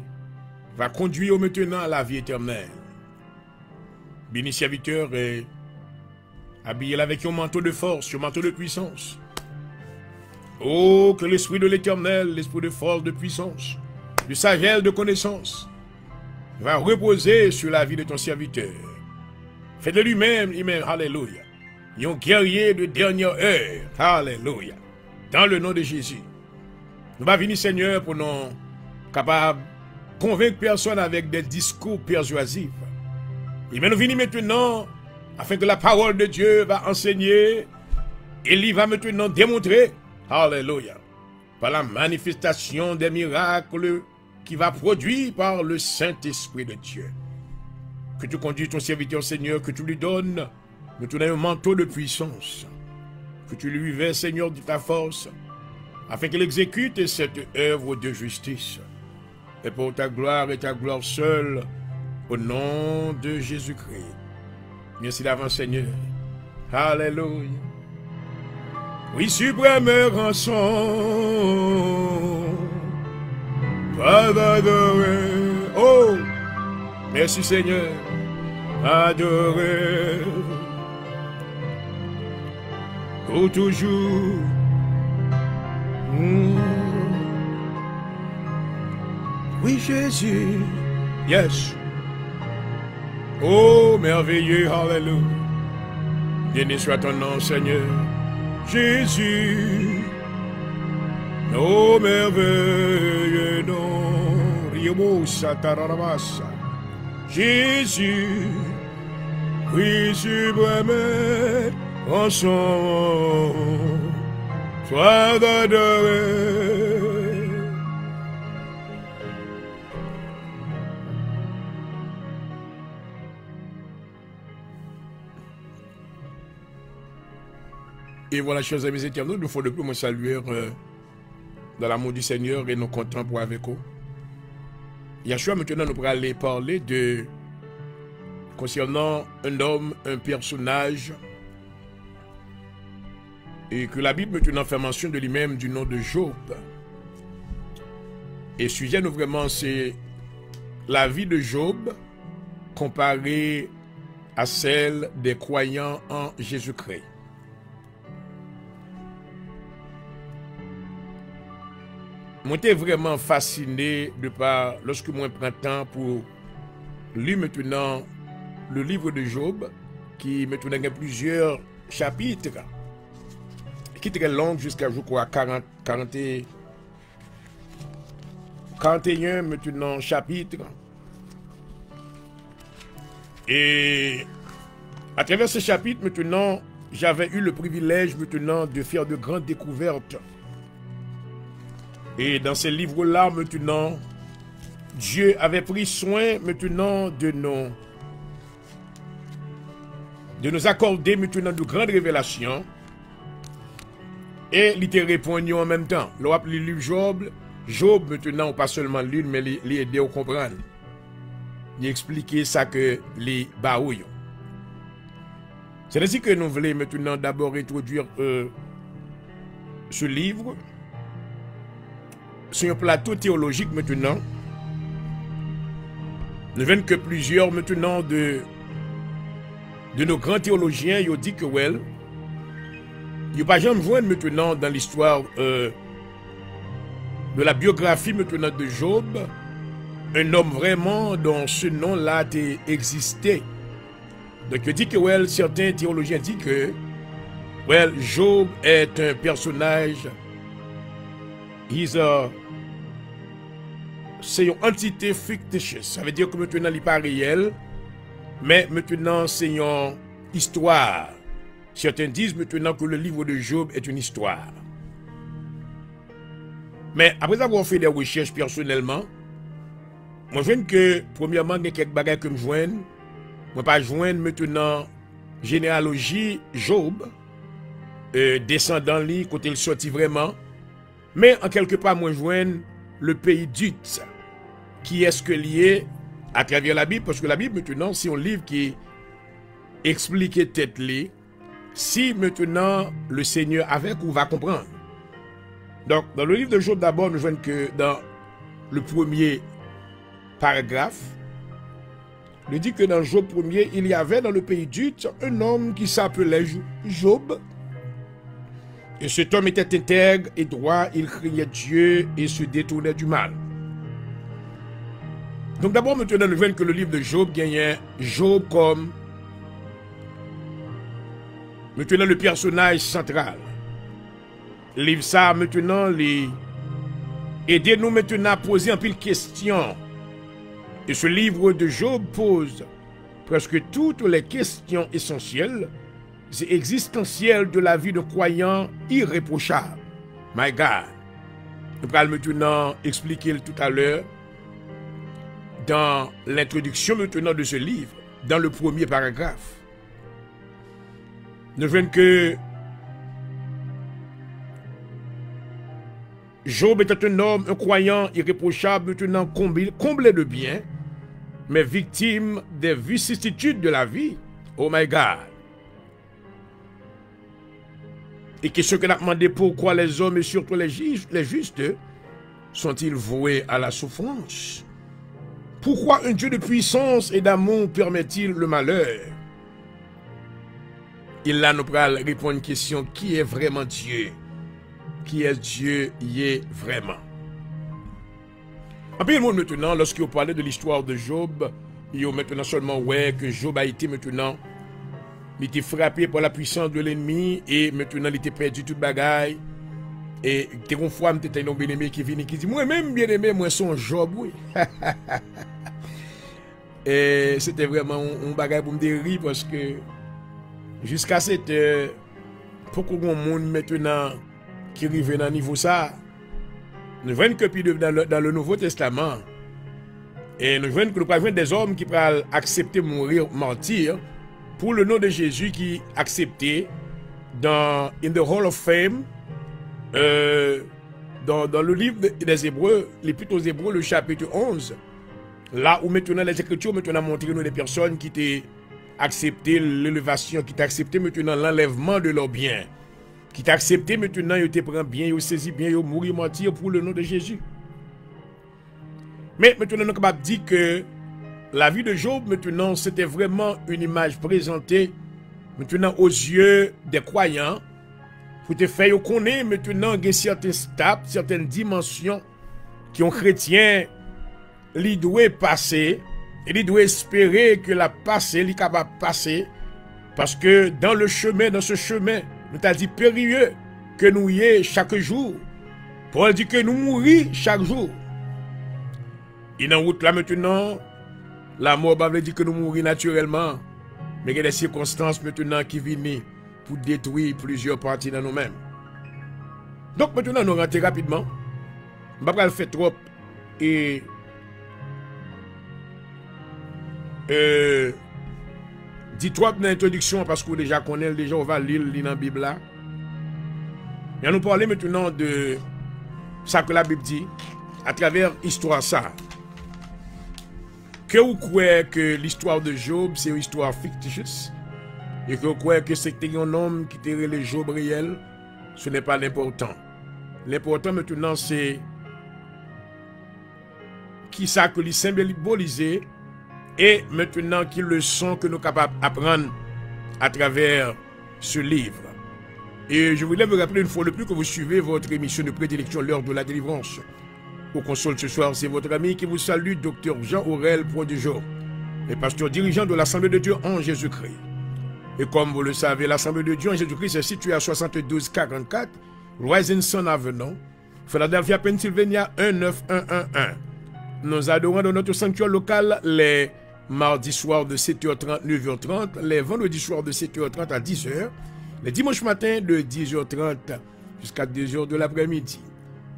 va conduire maintenant à la vie éternelle. Bénis serviteur et habillez-le avec un manteau de force, un manteau de puissance. Oh, que l'esprit de l'éternel, l'esprit de force, de puissance, de sagesse, de connaissance, va reposer sur la vie de ton serviteur. Fais de lui-même, alléluia, un guerrier de dernière heure, alléluia, dans le nom de Jésus. Nous va venir, Seigneur, pour nous capables de convaincre personne avec des discours persuasifs. Et nous venons maintenant afin que la parole de Dieu va enseigner et il va maintenant démontrer, alléluia, par la manifestation des miracles qui va produire par le Saint-Esprit de Dieu. Que tu conduis ton serviteur, Seigneur, que tu lui donnes maintenant un manteau de puissance, que tu lui verses, Seigneur, de ta force, afin qu'il exécute cette œuvre de justice. Et pour ta gloire et ta gloire seule, au nom de Jésus-Christ. Merci d'avance, Seigneur. Alléluia. Oui, suprême rançon, pas d'adorer. Oh, merci, Seigneur. Adorer. Pour toujours. Oui, Jésus. Yes. Oh, merveilleux, hallelujah. Béni soit ton nom, Seigneur. Jésus. Oh, merveilleux nom. Riemo satarabasa. Jésus. Oui, suprême rançon. Sois adoré. Et voilà, chers amis éternels, nous faut de plus me saluer dans l'amour du Seigneur et nous comptons pour avec vous. Yahshua, maintenant, nous pourrons aller parler concernant un homme, un personnage, et que la Bible maintenant fait mention de lui-même du nom de Job. Et le sujet, nous vraiment, c'est la vie de Job comparée à celle des croyants en Jésus-Christ. Moi, j'étais vraiment fasciné de par, lorsque moi prends temps pour lire maintenant le livre de Job, qui maintenant a plusieurs chapitres, qui est très long jusqu'à, je crois, 41 maintenant chapitres. Et à travers ce chapitre, maintenant, j'avais eu le privilège maintenant de faire de grandes découvertes. Et dans ces livres-là, maintenant, Dieu avait pris soin maintenant de nous accorder maintenant de grandes révélations. Et il te répondit en même temps. L'on le livre Job maintenant, pas seulement l'une, mais l'aider à comprendre. Il expliquer ça que les baouillons. C'est ainsi que nous voulons maintenant d'abord introduire ce livre sur un plateau théologique maintenant. Nous venons que plusieurs maintenant de nos grands théologiens, ils ont dit que well, il n'y a pas jamais joindre maintenant dans l'histoire de la biographie maintenant de Job, un homme vraiment dont ce nom-là existé. Donc je dis que well, certains théologiens disent que well, Job est un personnage, c'est une entité fictitious. Ça veut dire que maintenant il n'est pas réel, mais maintenant c'est une histoire. Certains disent maintenant que le livre de Job est une histoire. Mais après avoir fait des recherches personnellement, moi je vois que premièrement, il y a quelques bagages que je vois. Moi pas joindre maintenant généalogie Job, descendant lui, côté il sorti vraiment. Mais en quelque part, moi je vois le pays d'Utz, qui est ce que lié à travers la Bible, parce que la Bible maintenant, c'est un livre qui explique tête li, si maintenant le Seigneur avec ou va comprendre. Donc, dans le livre de Job, d'abord, nous voyons que dans le premier paragraphe, il dit que dans Job 1er, il y avait dans le pays d'Utz un homme qui s'appelait Job. Et cet homme était intègre et droit, il criait Dieu et se détournait du mal. Donc d'abord, maintenant, nous voyons que le livre de Job gagne Job comme maintenant le personnage central. Le livre ça, maintenant, aidez-nous maintenant à poser un peu de questions. Et ce livre de Job pose presque toutes les questions essentielles et existentielles de la vie de croyant irréprochable. My God. Nous allons maintenant expliquer tout à l'heure dans l'introduction maintenant de ce livre, dans le premier paragraphe. Nous voyons que Job était un homme, un croyant irréprochable, maintenant comblé de biens, mais victime des vicissitudes de la vie. Oh my God. Et question que nous avons demandé, pourquoi les hommes et surtout les justes sont-ils voués à la souffrance? Pourquoi un Dieu de puissance et d'amour permet-il le malheur? Il là nous pourra répondre à une question, qui est vraiment Dieu? Qui est Dieu y est vraiment? En plus, maintenant, lorsque vous parlez de l'histoire de Job, il y a maintenant seulement ouais que Job a été maintenant, il était frappé par la puissance de l'ennemi et maintenant il était perdu toute bagaille. Et une fois, il était un bien-aimé qui vient qui dit, moi-même bien-aimé, moi son Job, oui. Et c'était vraiment un bagaille pour me rire parce que jusqu'à cette heure, beaucoup de monde maintenant qui arrive dans niveau ça, nous voyons que dans le Nouveau Testament, et nous voyons que nous avons des hommes qui peuvent accepter mourir martyr pour le nom de Jésus qui accepté dans In the Hall of Fame, dans le livre des Hébreux, l'Épître aux Hébreux, le chapitre 11, là où maintenant les Écritures maintenant montré nous des personnes qui étaient accepté l'élévation, qui étaient accepté maintenant l'enlèvement de leurs biens, qui t'a accepté maintenant, ils te prennent bien, ils saisissent bien, ils mourent mentir pour le nom de Jésus. Mais maintenant, nous sommes capables de dire que la vie de Job, maintenant, c'était vraiment une image présentée, maintenant, aux yeux des croyants, pour te faire connaître maintenant qu'il y a certaines étapes, certaines dimensions qui ont chrétien, ils doivent passer, et ils doivent espérer que la passé, ils sont capables de passer, parce que dans ce chemin, nous t'a dit périlleux que nous y est chaque jour. Paul dit que nous mourons chaque jour. Et dans la route là maintenant, la mort va dire que nous mourons naturellement. Mais il y a des circonstances maintenant qui viennent pour détruire plusieurs parties de nous-mêmes. Donc maintenant nous rentrons rapidement. Je ne vais pas le faire trop. Et dis-toi dans l'introduction, parce que déjà connaît, déjà on va lire dans la Bible là. Et nous parler maintenant de ça que la Bible dit, à travers l'histoire ça. Que vous croyez que l'histoire de Job, c'est une histoire fictitieuse, et que vous croyez que c'était un homme qui était le Job réel, ce n'est pas l'important. L'important maintenant, c'est qui ça que les symboliser, et maintenant quelle leçon que nous sommes capables d'apprendre à travers ce livre. Et je voulais vous rappeler une fois de plus que vous suivez votre émission de prédilection, l'heure de la délivrance. Au console ce soir, c'est votre ami qui vous salue, Dr Jean Aurel Prodigeau, le pasteur dirigeant de l'Assemblée de Dieu en Jésus-Christ. Et comme vous le savez, l'Assemblée de Dieu en Jésus-Christ est située à 7244 Roisinson Avenue, Philadelphia, Pennsylvania 19111. Nous adorons dans notre sanctuaire local les mardis soirs de 7h30, 9h30, les vendredis soirs de 7h30 à 10h, les dimanches matins de 10h30 jusqu'à 2h de l'après-midi.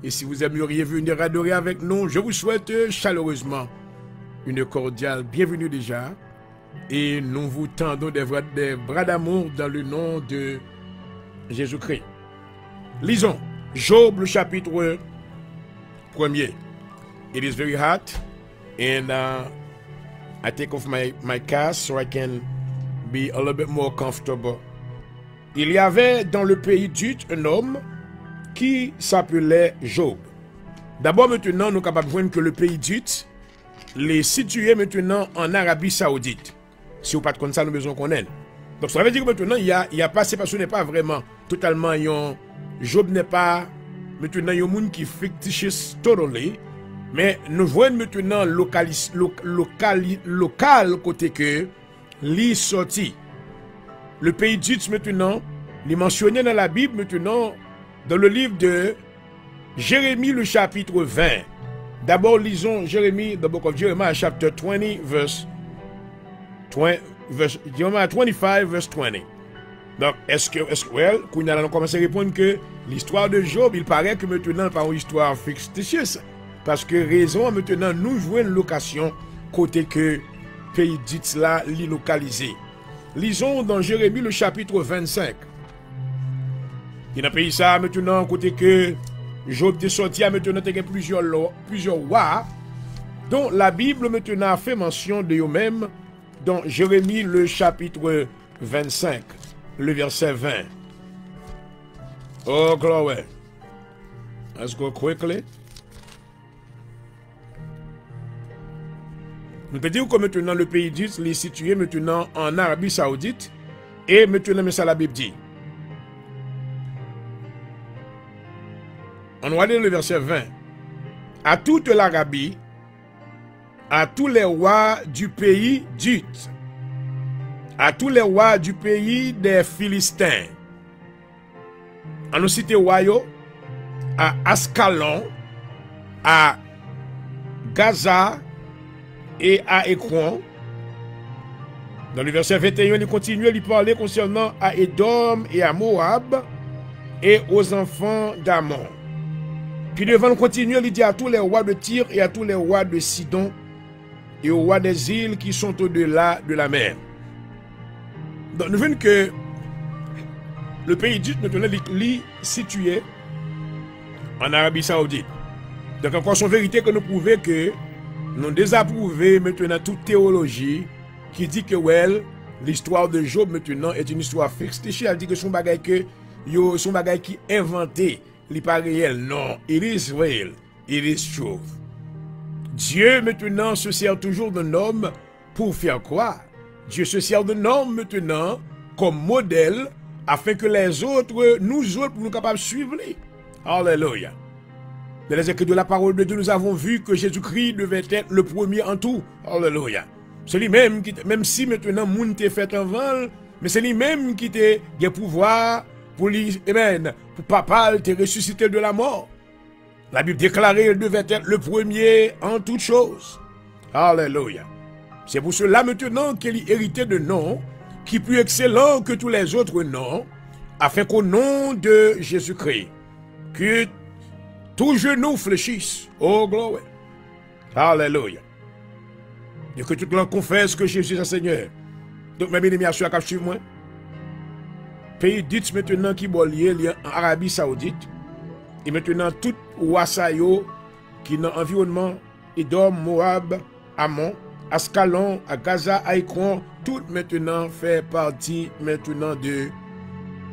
Et si vous aimeriez venir adorer avec nous, je vous souhaite chaleureusement une cordiale bienvenue déjà. Et nous vous tendons des bras d'amour dans le nom de Jésus-Christ. Lisons Job, le chapitre 1er. It is very hot and I take off my cast so I can be a little bit more comfortable. Il y avait dans le pays d'Ut un homme qui s'appelait Job. D'abord maintenant, nous sommes capables de voir que le pays d'Ut est situé maintenant en Arabie Saoudite. Si vous ne connaissez pas ça, nous besoin qu'on aide. Donc ça veut dire que maintenant, il y a passé parce que ce n'est pas vraiment totalement Job n'est pas maintenant un monde qui est fictitious totally, mais nous voyons maintenant local côté que l'y sorti. Le pays d'Ut maintenant, il est mentionné dans la Bible maintenant, dans le livre de Jérémie, le chapitre 20. D'abord, lisons Jérémie, the book of Jeremiah, chapter 20, verse 25, verse 20. Donc, well, quand on a commencé à répondre que l'histoire de Job, il paraît que maintenant, pas une histoire fictitieuse. Parce que raison, maintenant, nous jouons une location côté que pays d'Ut là, l'y localisé. Lisons dans Jérémie, le chapitre 25. Il a pays ça maintenant, côté que Job est sorti, maintenant, il y a plusieurs rois, dont la Bible maintenant fait mention de eux-mêmes dans Jérémie, le chapitre 25, le verset 20. Oh, glory. Let's go quickly. Nous te disons que maintenant le pays d'Ut est situé maintenant en Arabie Saoudite et maintenant, mais ça la Bible dit. On va lire le verset 20. À toute l'Arabie, à tous les rois du pays d'Ut, à tous les rois du pays des Philistins. On nous cite royaux à Ascalon, à Gaza et à Écron. Dans le verset 21, il continue à lui parler concernant à Édom et à Moab et aux enfants d'Ammon. Puis devant continuer, il dit à tous les rois de Tyr et à tous les rois de Sidon et aux rois des îles qui sont au-delà de la mer. Donc nous voyons que le pays d'Ut maintenant est situé en Arabie Saoudite. Donc encore son vérité que nous prouvons que nous désapprouvons maintenant toute théologie qui dit que l'histoire de Job maintenant est une histoire fictitious. Elle dit que son bagage qui est inventé. Il n'est pas réel, non. It is real. It is truth. Dieu maintenant se sert toujours d'un homme pour faire quoi? Dieu se sert d'un homme maintenant comme modèle afin que les autres, nous autres, nous capables de suivre. Alléluia. Dans les écrits de la parole de Dieu, nous avons vu que Jésus-Christ devait être le premier en tout. Alléluia. C'est lui-même qui, même si maintenant, moun t'est fait un vol, mais c'est lui-même qui t'a le pouvoir pour lui, amen, pour papa te ressusciter de la mort. La Bible déclarait qu'il devait être le premier en toutes choses. Alléluia. C'est pour cela maintenant qu'il est hérité de nom qui est plus excellent que tous les autres noms, afin qu'au nom de Jésus-Christ, que tout genou fléchisse. Oh, glory. Alléluia. Et que tout le monde confesse que Jésus est Seigneur. Donc, mes bien-aimés, à qui suivent moi. Pays d'Ut maintenant qui est lié en Arabie Saoudite. Et maintenant, tout Wassayo qui est dans l'environnement, Édom, Moab, Ammon, Ascalon, à Gaza, à Écron, tout maintenant fait partie maintenant de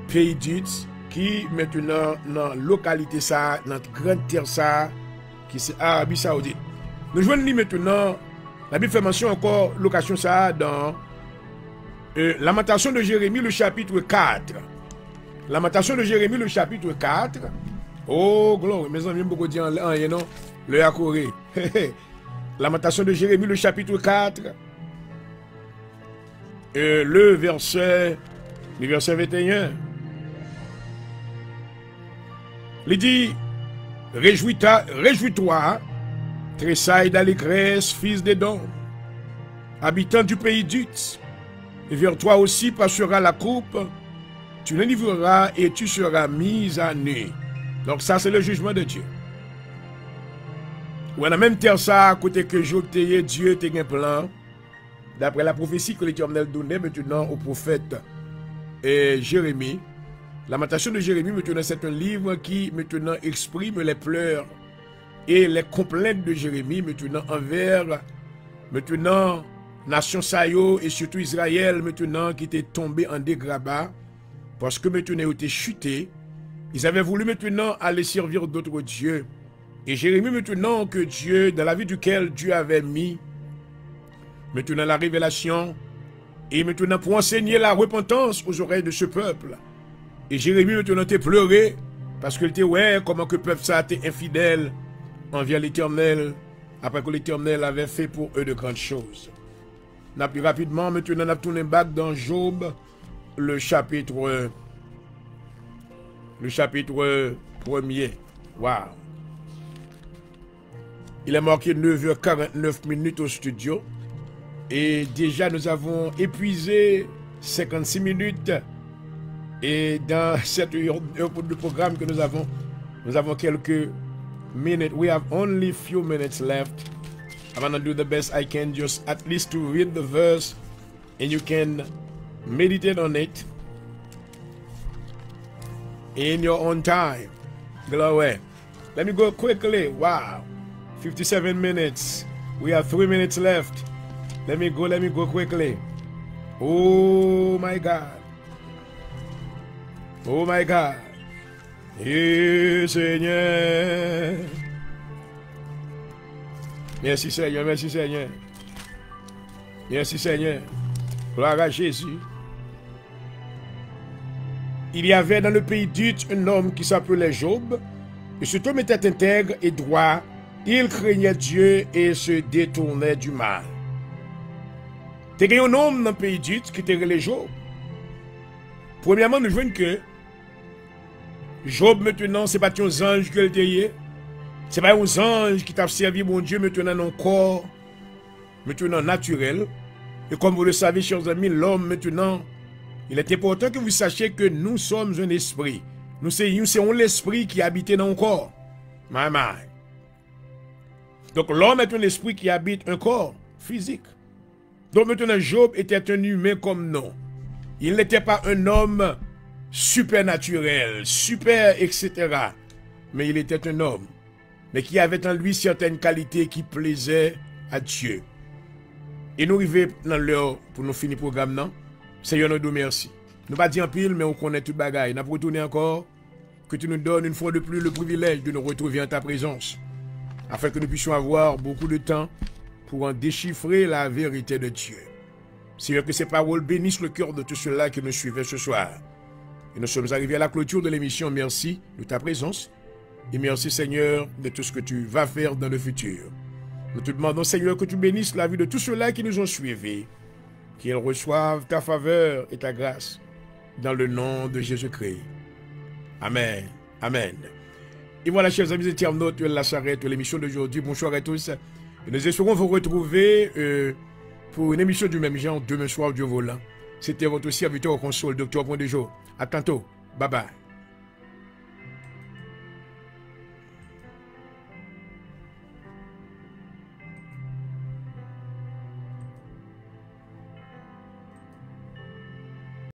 pays d'Ut qui maintenant dans la localité ça, dans notre grande terre ça, qui c'est Arabie Saoudite. Nous jouons maintenant, la Bible fait mention encore location ça dans Lamentation de Jérémie, le chapitre 4. Lamentation de Jérémie, le chapitre 4. Oh, gloire. Mes amis, beaucoup dire en non. Le Yakoré. Lamentation de Jérémie, le chapitre 4. Le verset 21. Il dit, réjouis-toi, tressaille d'allégresse, fils d'Édom, habitant du pays d'Ut, et vers toi aussi passera la coupe, tu l'enivreras et tu seras mis à nu. Donc ça, c'est le jugement de Dieu. Ou on a même terre ça, côté que Job t'ayé, Dieu t'a un plan, d'après la prophétie que l'Éternel donnait maintenant au prophète Jérémie. Lamentation de Jérémie, maintenant, c'est un livre qui, maintenant, exprime les pleurs et les complaintes de Jérémie, maintenant, envers, maintenant, nation Sayo et surtout Israël, maintenant, qui était tombé en dégrabat, parce que maintenant, ils étaient chutés. Ils avaient voulu maintenant aller servir d'autres dieux. Et Jérémie, maintenant, que Dieu, dans la vie duquel Dieu avait mis, maintenant, la révélation, et maintenant, pour enseigner la repentance aux oreilles de ce peuple. Et Jérémie maintenant était pleuré parce qu'il était ouais comment que le peuple ça a été infidèle envers l'Éternel après que l'Éternel avait fait pour eux de grandes choses. N'a plus rapidement maintenant on a tourné back dans Job le chapitre 1er. Wow. Il est marqué 9h49 au studio et déjà nous avons épuisé 56 minutes. Et dans cette heure de programme que nous avons quelques minutes. We have only few minutes left. I'm going to do the best I can just at least to read the verse and you can meditate on it in your own time. Glory. Let me go quickly. Wow. 57 minutes. We have 3 minutes left. Let me go quickly. Oh my God. Oh my God. Et Seigneur. Merci Seigneur, merci Seigneur. Merci Seigneur. Gloire à Jésus. Il y avait dans le pays d'Ut un homme qui s'appelait Job. Et cet homme était intègre et droit. Il craignait Dieu et se détournait du mal. Il y a un homme dans le pays d'Ut qui était relé Job. Premièrement, nous jouons que Job maintenant, ce n'est pas un ange que le ce n'est pas un ange qui t'a servi, mon Dieu, maintenant dans le corps, maintenant naturel. Et comme vous le savez, chers amis, l'homme maintenant, il est important que vous sachiez que nous sommes un esprit. Nous sommes l'esprit qui habite dans le corps. My mind. Donc l'homme est un esprit qui habite un corps physique. Donc maintenant, Job était un humain comme nous. Il n'était pas un homme supernaturel, super, etc. Mais il était un homme, mais qui avait en lui certaines qualités qui plaisaient à Dieu. Et nous arrivons dans l'heure pour nous finir le programme, non? Seigneur, nous merci. Nous pas dire en pile, mais on connaît tout bagaille. Nous retourner encore, que tu nous donnes une fois de plus le privilège de nous retrouver en ta présence, afin que nous puissions avoir beaucoup de temps pour en déchiffrer la vérité de Dieu. Seigneur, que ces paroles bénissent le cœur de tous ceux-là qui nous suivaient ce soir. Et nous sommes arrivés à la clôture de l'émission. Merci de ta présence. Et merci, Seigneur, de tout ce que tu vas faire dans le futur. Nous te demandons, Seigneur, que tu bénisses la vie de tous ceux-là qui nous ont suivis. Qu'ils reçoivent ta faveur et ta grâce. Dans le nom de Jésus-Christ. Amen. Amen. Et voilà, chers amis internautes, la s'arrête l'émission d'aujourd'hui. Bonsoir à tous. Et nous espérons vous retrouver pour une émission du même genre demain soir, Dieu volant. C'était votre serviteur au console, Dr. Pondejo. À tantôt. Bye bye.